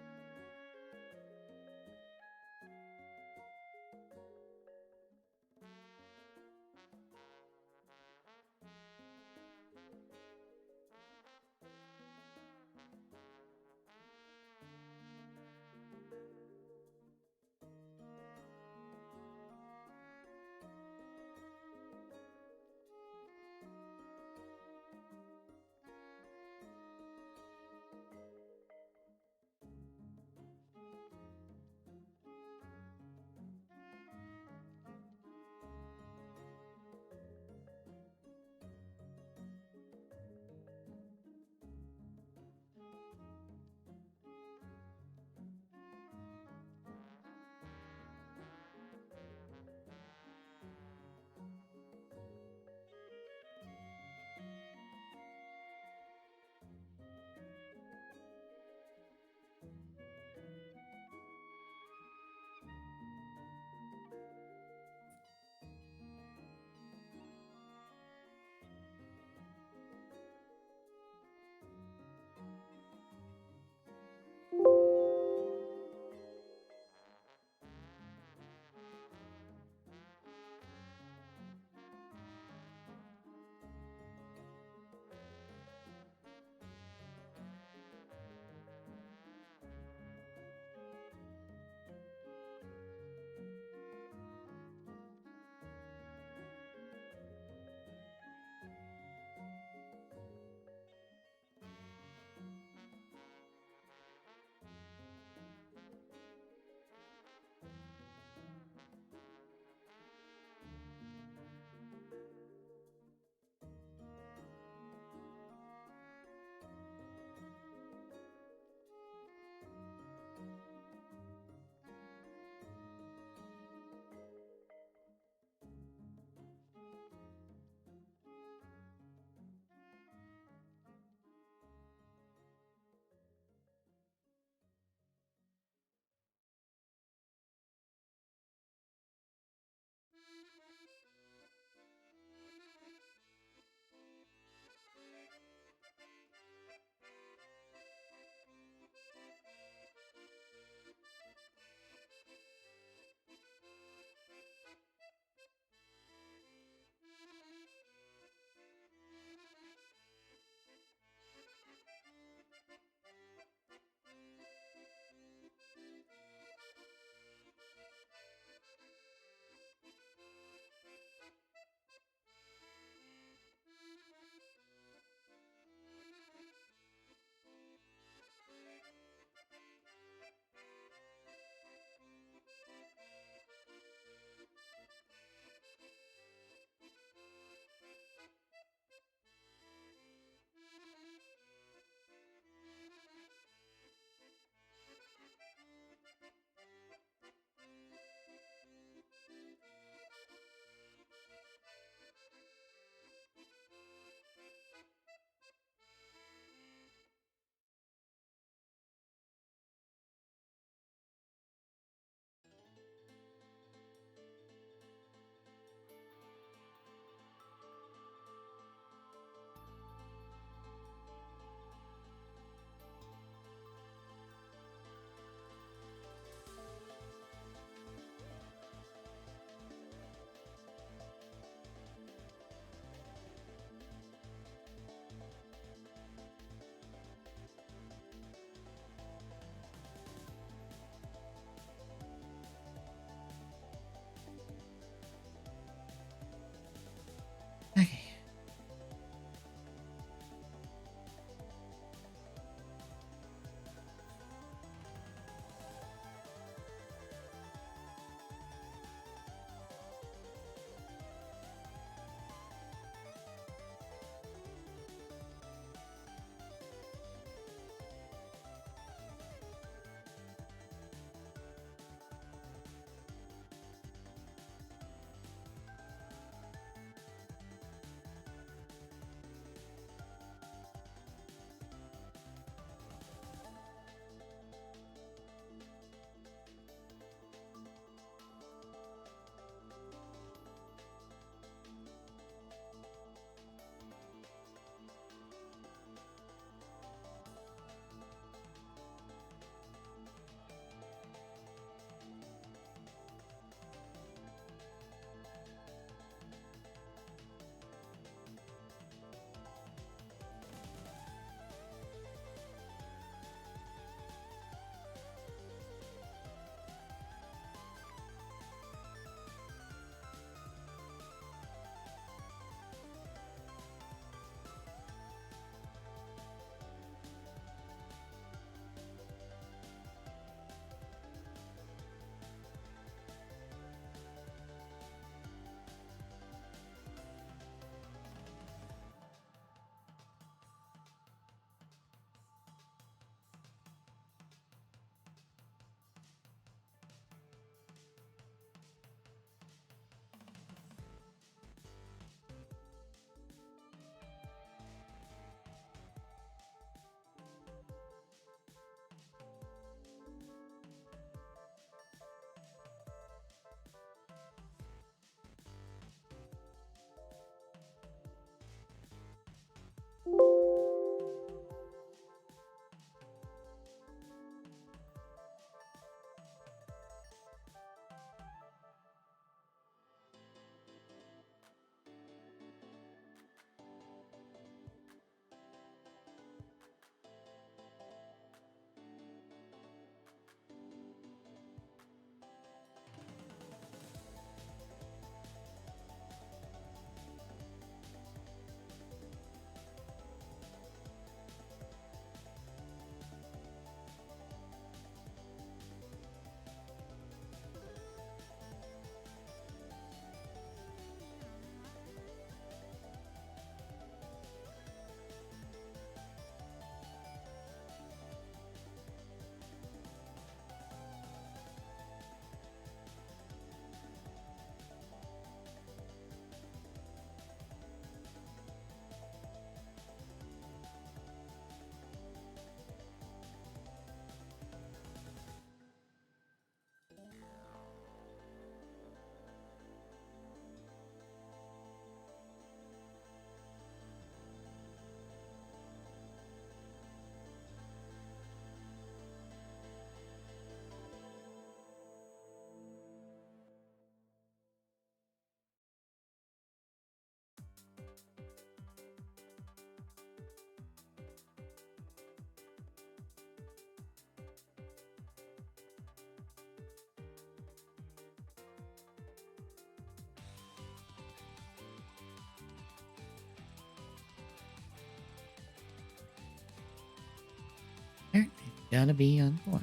Gonna be uncooperative.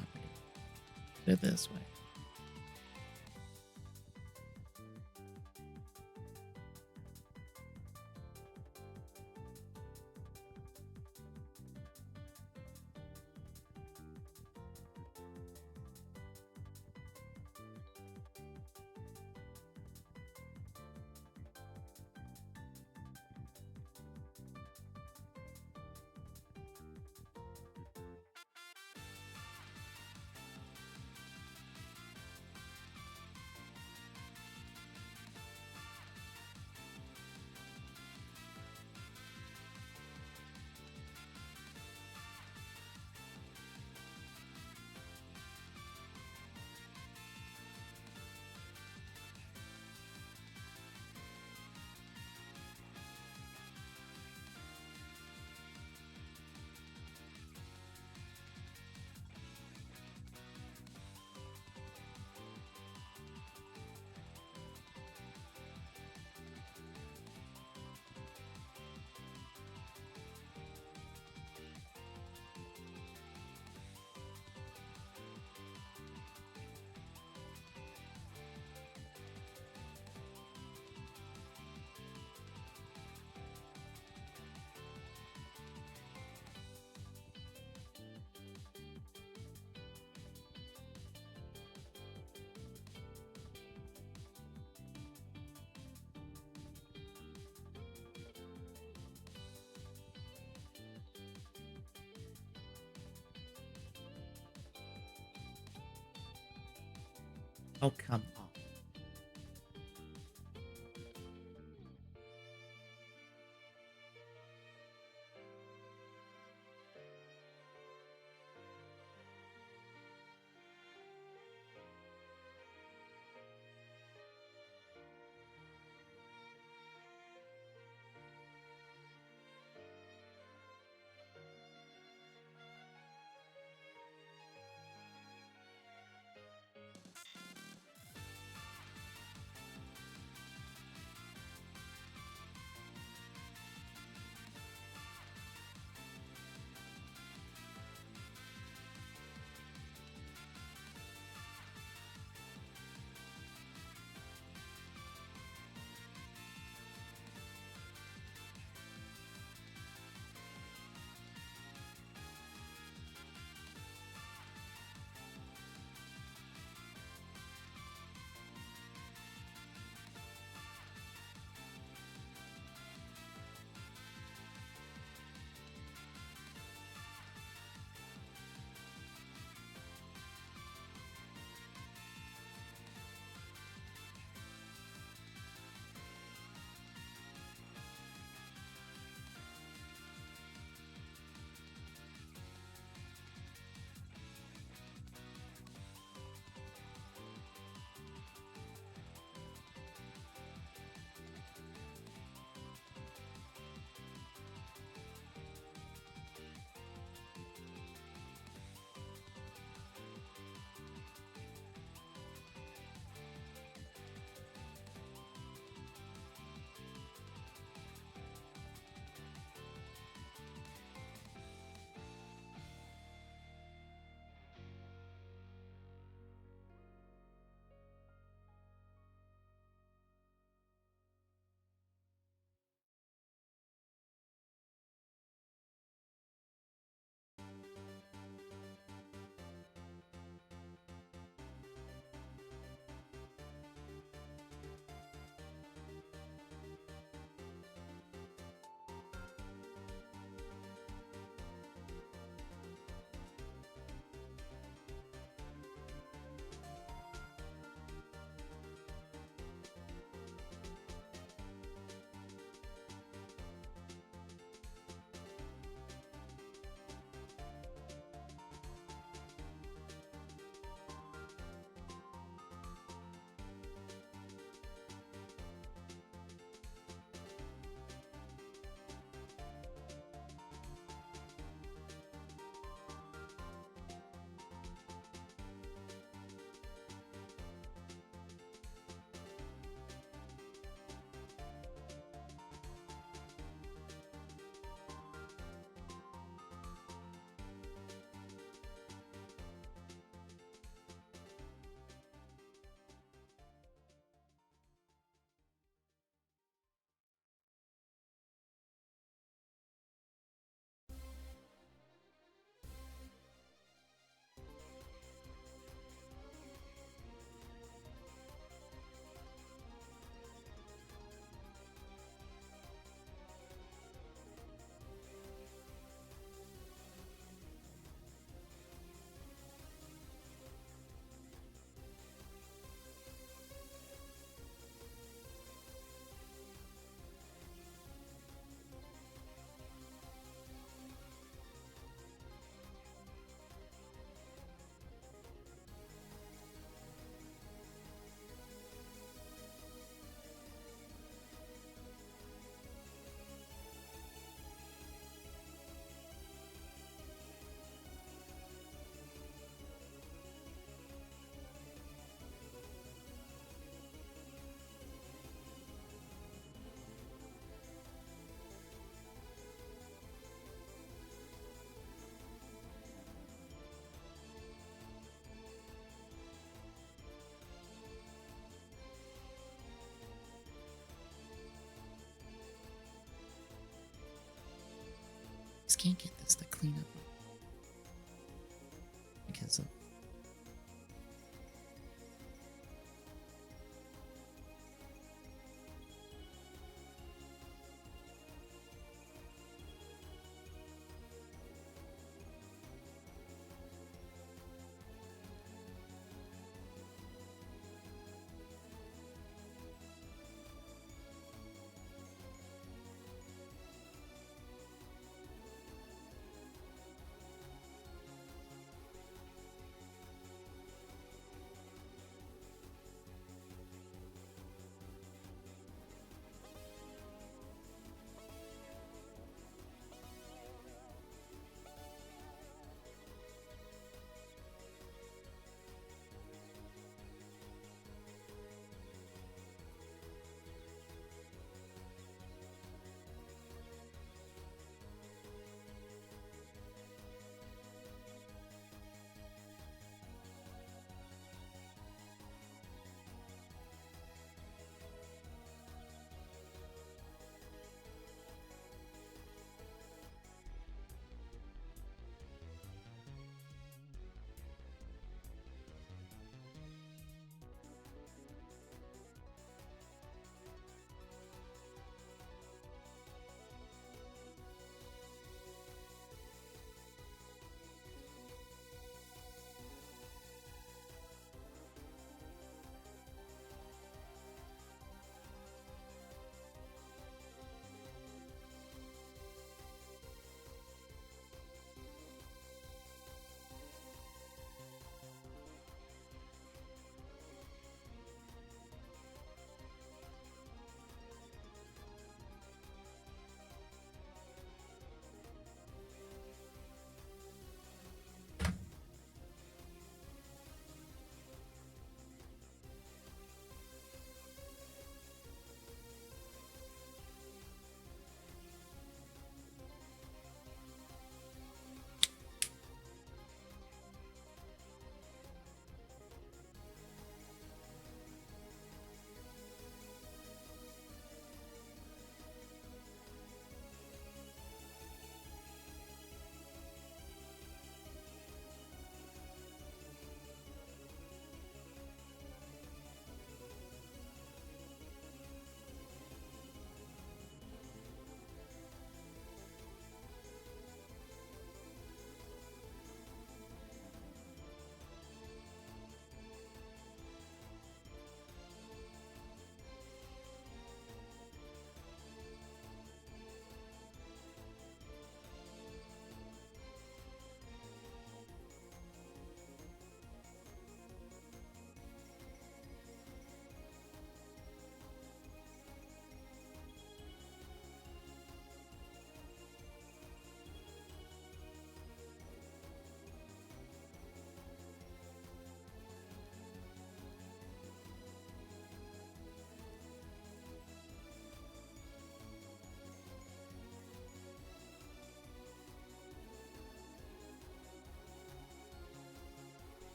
Put it this way. Oh, come on. Just can't get this to clean up because of.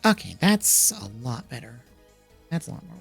Okay, that's a lot better. That's a lot more.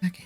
Okay.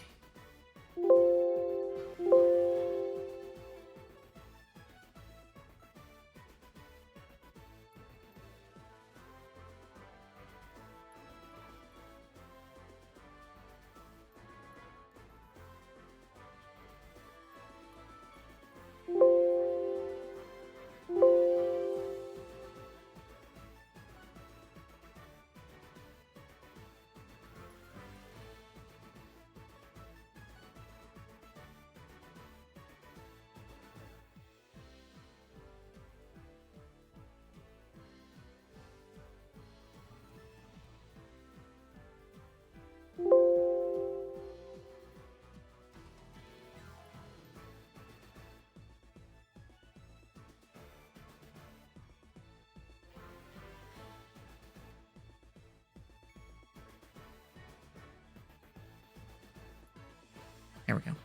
There we go.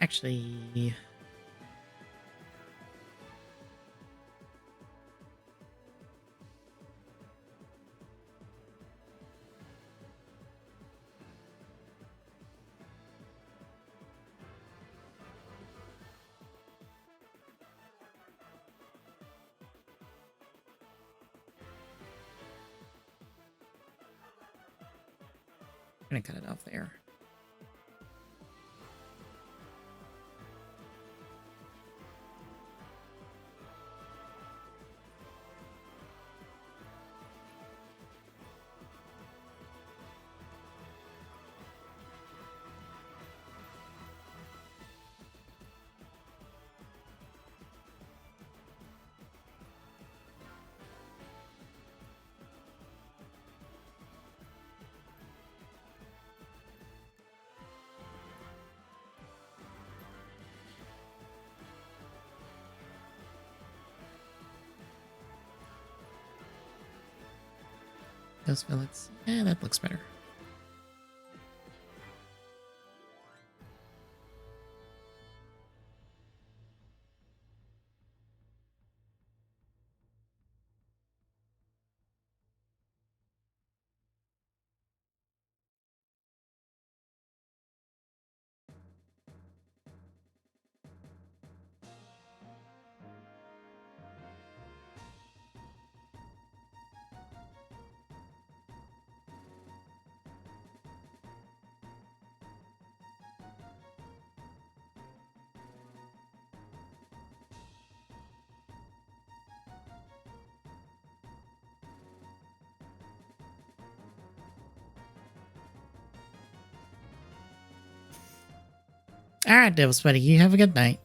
Actually, I'm gonna cut it off there. Those fillets. Yeah, that looks better. All right, Devil Sweaty, you have a good night.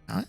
Huh?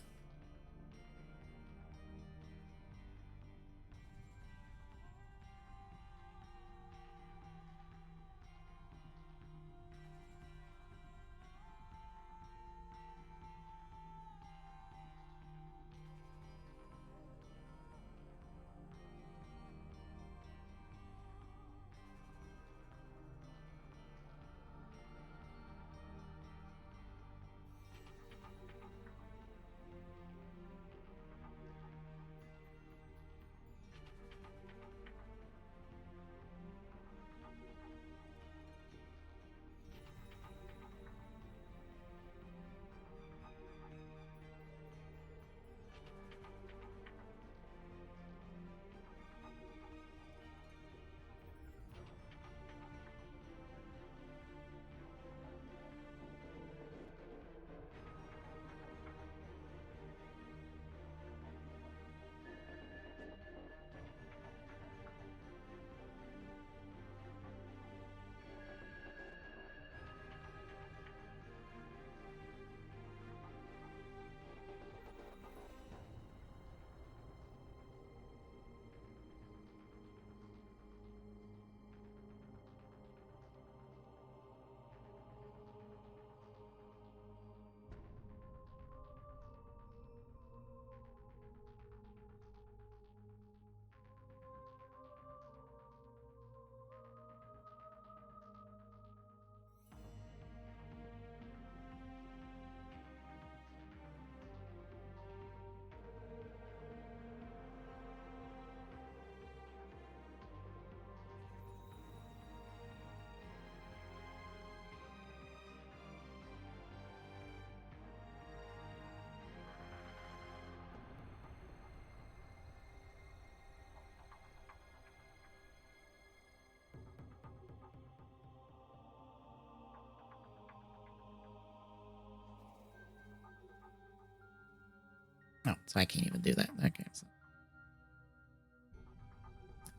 Oh, so I can't even do that. Okay. So.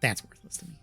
That's worthless to me.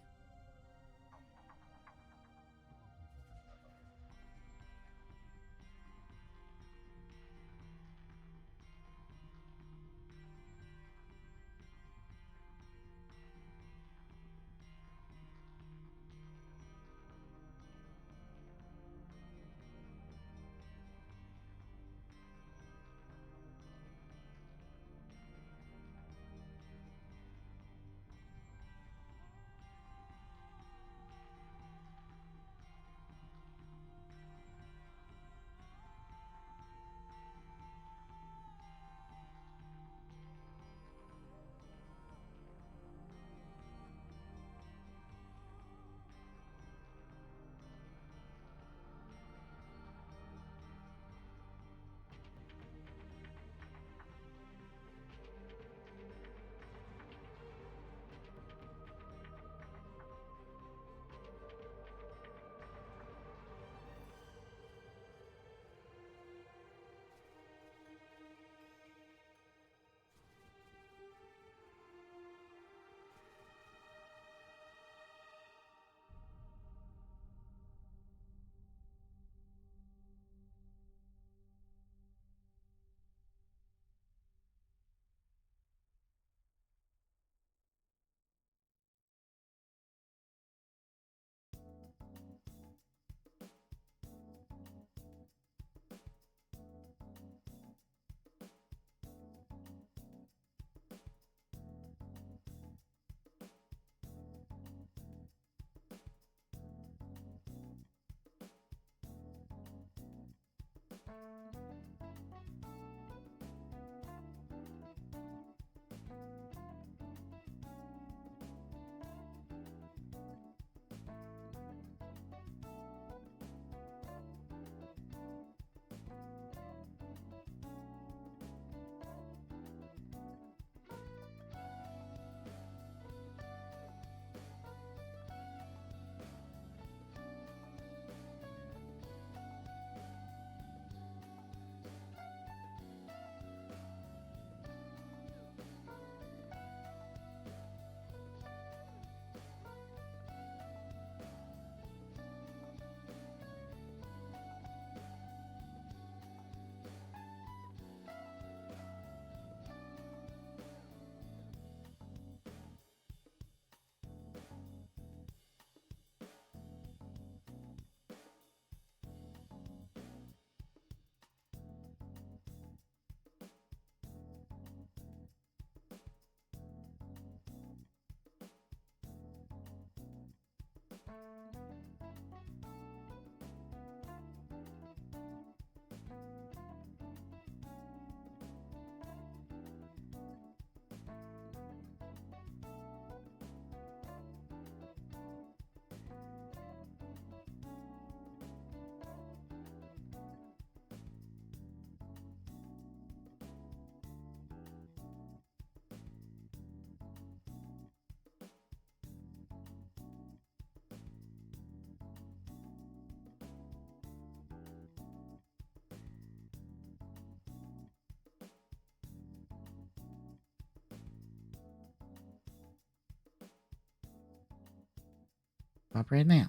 Up right now.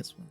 this one.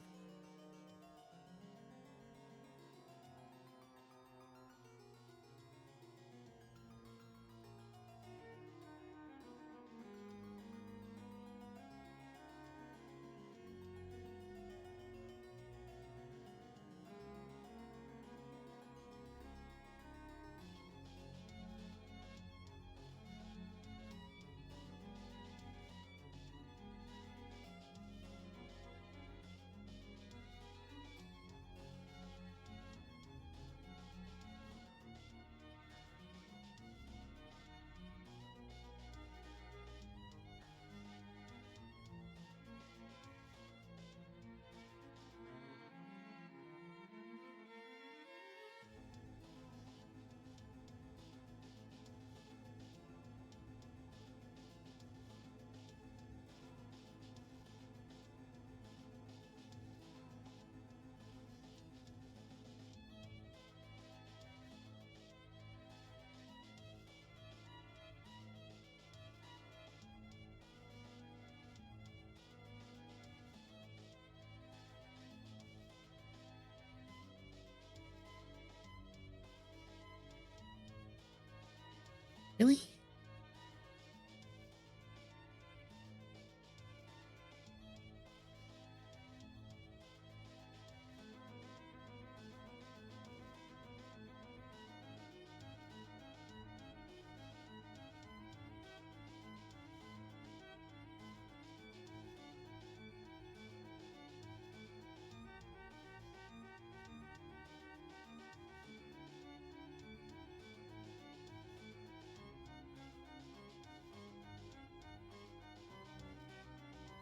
Really?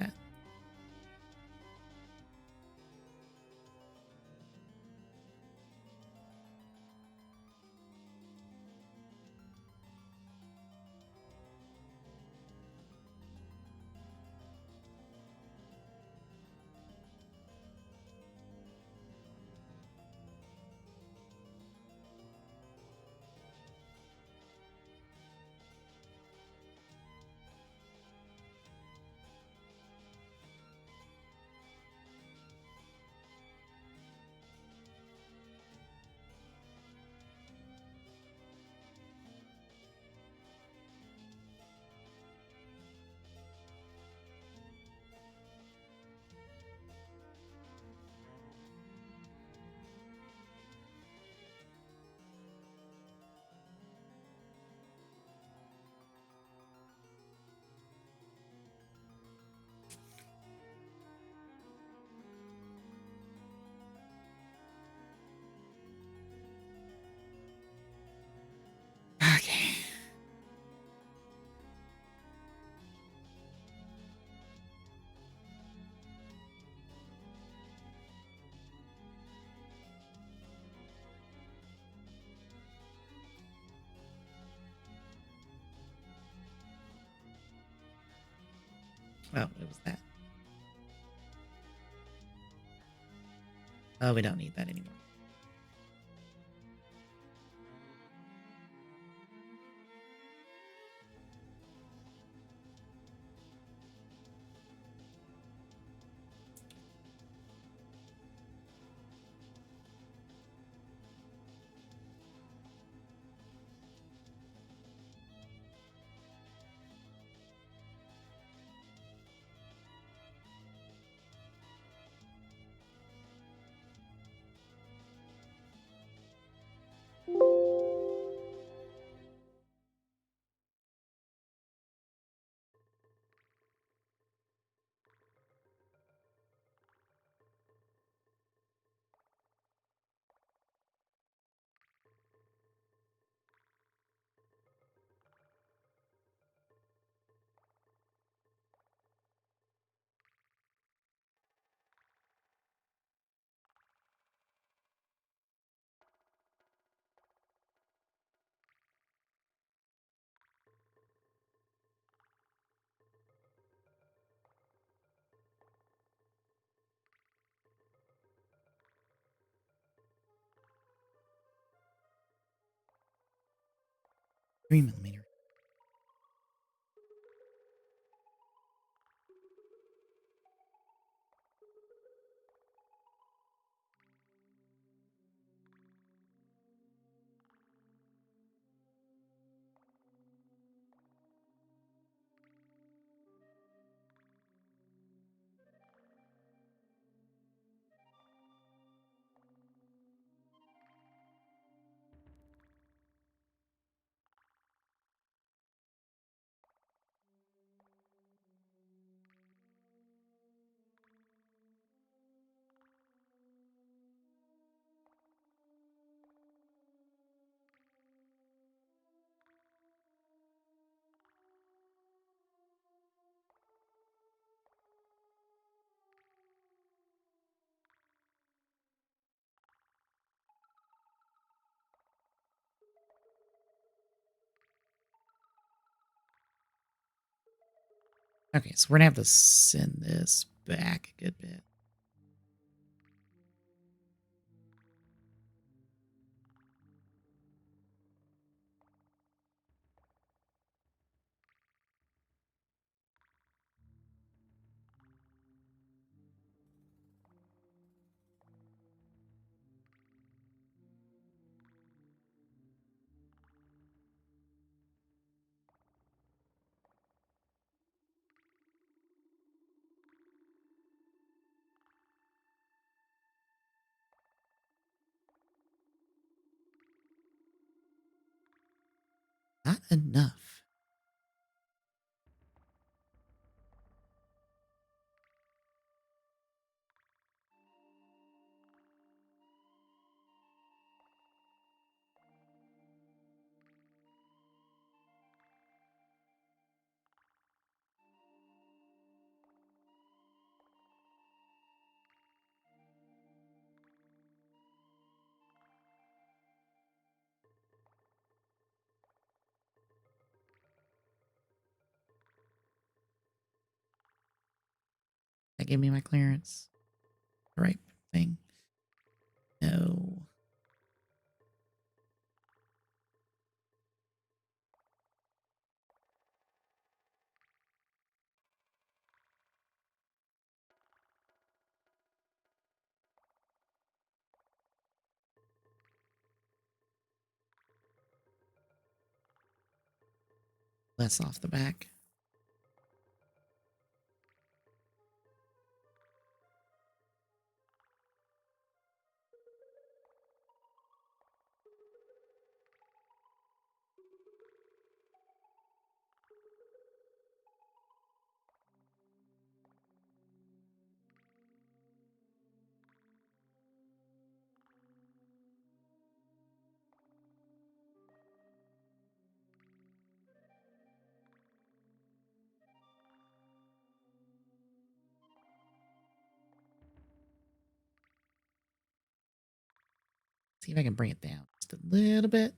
That. Okay. Oh, it was that. Oh, we don't need that anymore. Three millimeter. Okay, so we're gonna have to send this back a good bit. Not enough. That gave me my clearance. The right thing. No. Less off the back. See if I can bring it down just a little bit.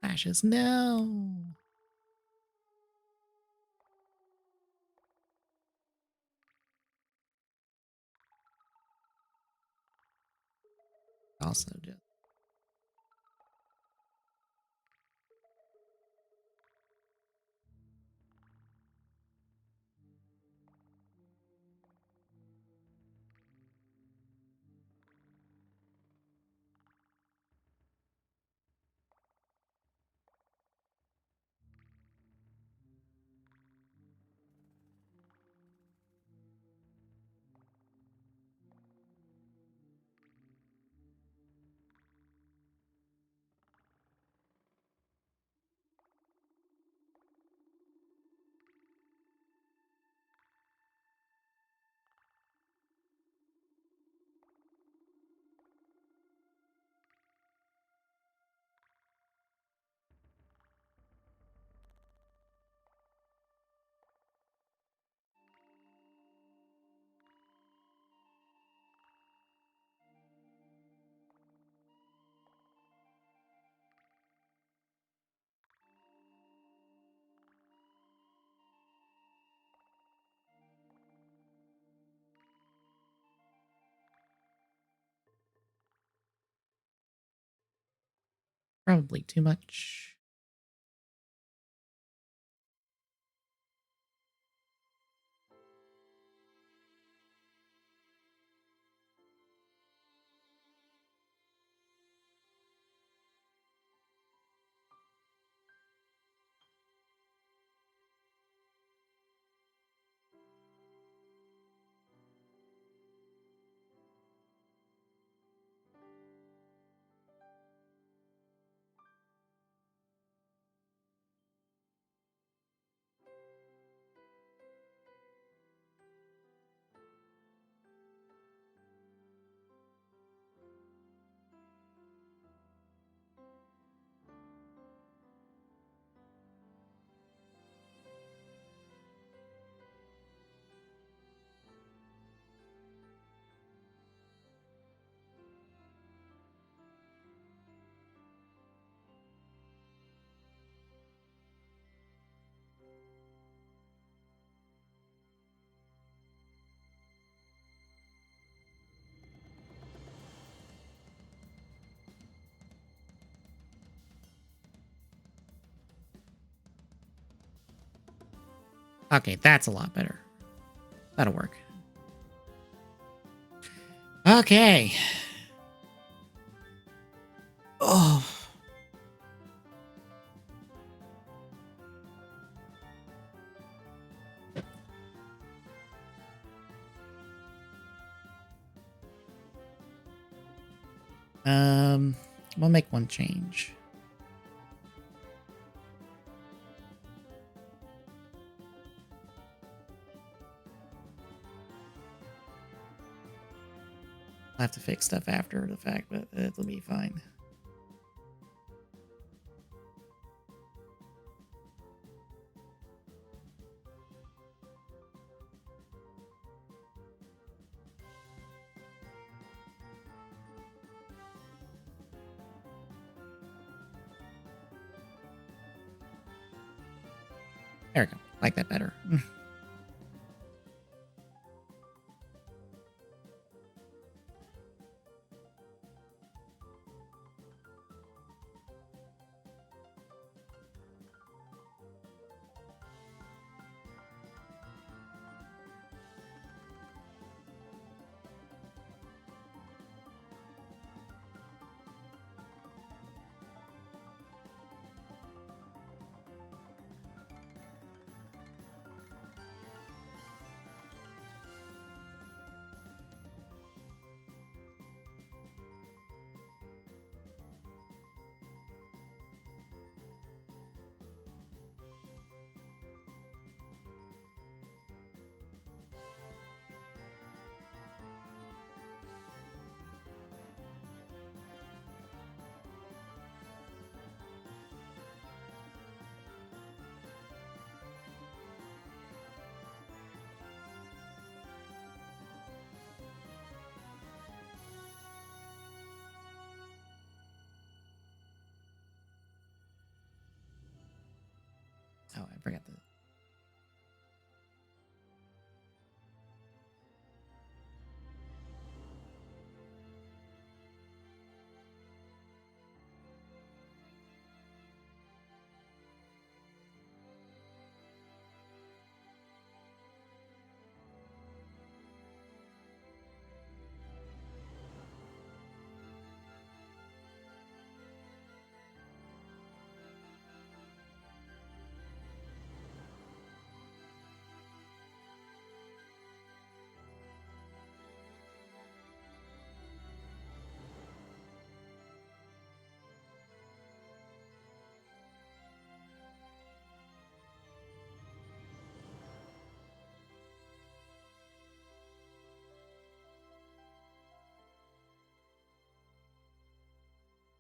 Flashes. No. Also just probably too much. Okay, that's a lot better. That'll work. Okay. Oh. We'll make one change. I'll have to fix stuff after the fact, but it'll be fine. There we go. Like that better. Oh, I forgot the...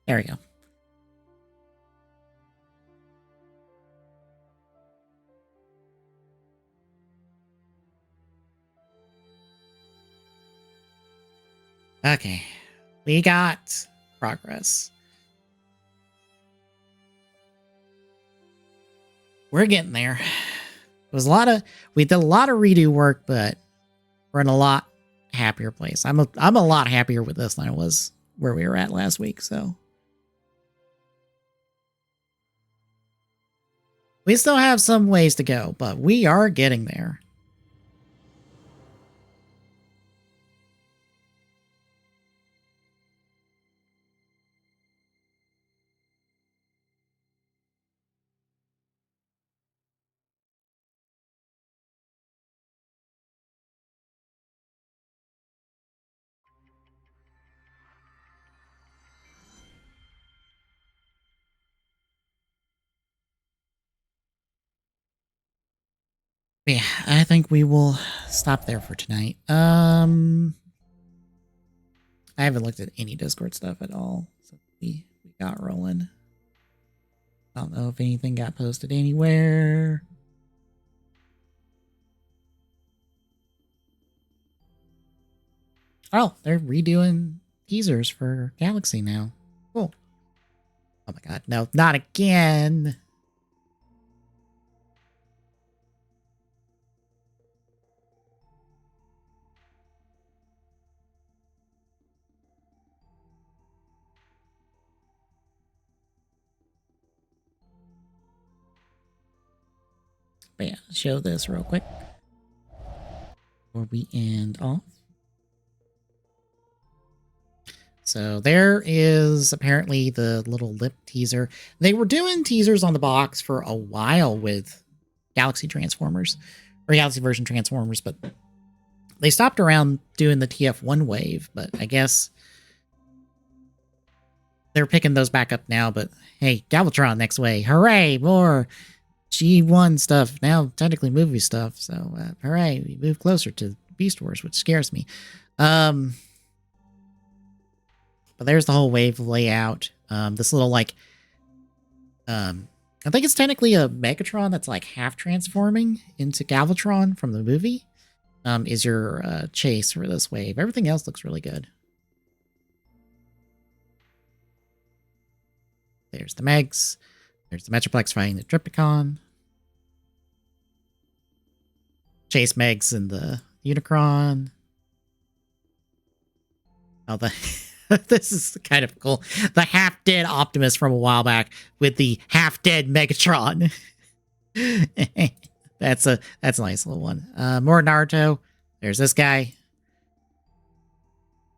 There we go. Okay. We got progress. We're getting there. It was we did a lot of redo work, but we're in a lot happier place. I'm a lot happier with this than I was where we were at last week, so. We still have some ways to go, but we are getting there. Yeah, I think we will stop there for tonight. I haven't looked at any Discord stuff at all since we got rolling. I don't know if anything got posted anywhere. Oh, they're redoing teasers for Galaxy now. Cool. Oh my god, no, not again. But yeah, show this real quick before we end off. So there is apparently the little lip teaser. They were doing teasers on the box for a while with Galaxy Transformers, or Galaxy version Transformers, but they stopped around doing the TF1 wave, but I guess they're picking those back up now. But hey, Galvatron next wave. Hooray, more G1 stuff. Now technically movie stuff. So hooray, we move closer to Beast Wars, which scares me. But there's the whole wave layout. This little, like, I think it's technically a Megatron that's like half transforming into Galvatron from the movie, is your chase for this wave. Everything else looks really good. There's the Megs. There's the Metroplex fighting the Tripticon. Chase Megs and the Unicron. Oh, the... This is kind of cool. The half-dead Optimus from a while back with the half-dead Megatron. That's a nice little one. More Naruto. There's this guy.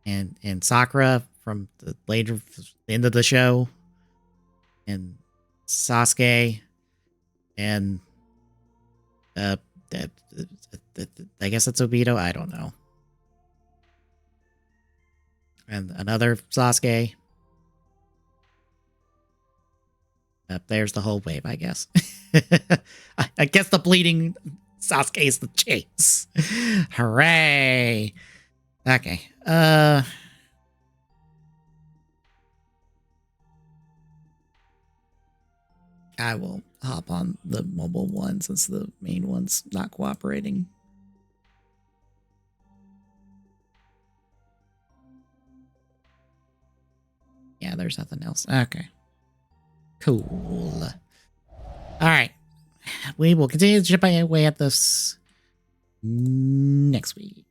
And Sakura from the later end of the show. And Sasuke. And I guess it's Obito. I don't know. And another Sasuke. There's the whole wave, I guess. I guess the bleeding Sasuke is the chase. Hooray! Okay. I will hop on the mobile one since the main one's not cooperating. Yeah, there's nothing else. Okay. Cool. All right. We will continue to chip away at this next week.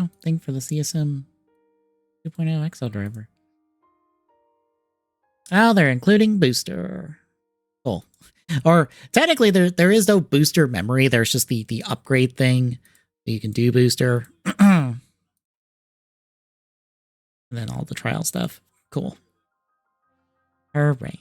Oh, thing for the CSM 2.0 XL driver. Oh, they're including booster. Cool. Or technically, there is no booster memory. There's just the upgrade thing. You can do booster. And then all the trial stuff. Cool. Hooray.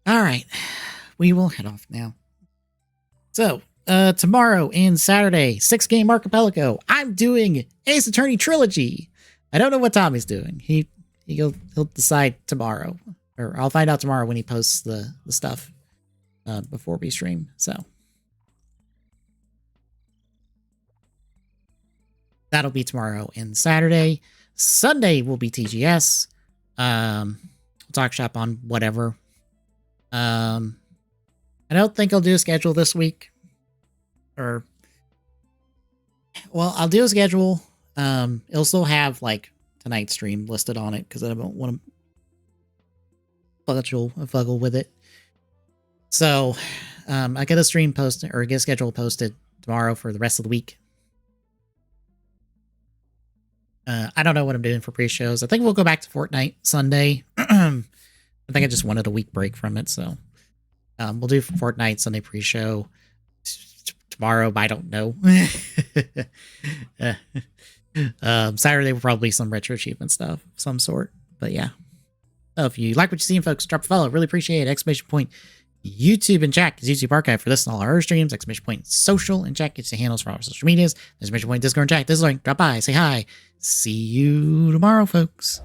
All right. We will head off now. So, tomorrow and Saturday, 6-game archipelago. I'm doing Ace Attorney Trilogy. I don't know what Tommy's doing. He'll decide tomorrow, or I'll find out tomorrow when he posts the stuff before we stream. So that'll be tomorrow and Saturday. Sunday will be TGS. talk shop on whatever. I don't think I'll do a schedule this week. Or, well, I'll do a schedule. It'll still have like tonight's stream listed on it because I don't want to fuggle with it. So, I get a stream posted or get a schedule posted tomorrow for the rest of the week. I don't know what I'm doing for pre-shows. I think we'll go back to Fortnite Sunday. I think I just wanted a week break from it, so we'll do Fortnite Sunday pre-show tomorrow, but I don't know. Saturday will probably be some retro achievement stuff of some sort, but yeah. So if you like what you're seeing, folks, drop a follow. Really appreciate it. Exclamation point YouTube and chat is YouTube archive for this and all our streams. Exclamation point social and chat gets the handles for all our social medias. Exclamation point Discord and chat. This is like drop by, say hi. See you tomorrow, folks.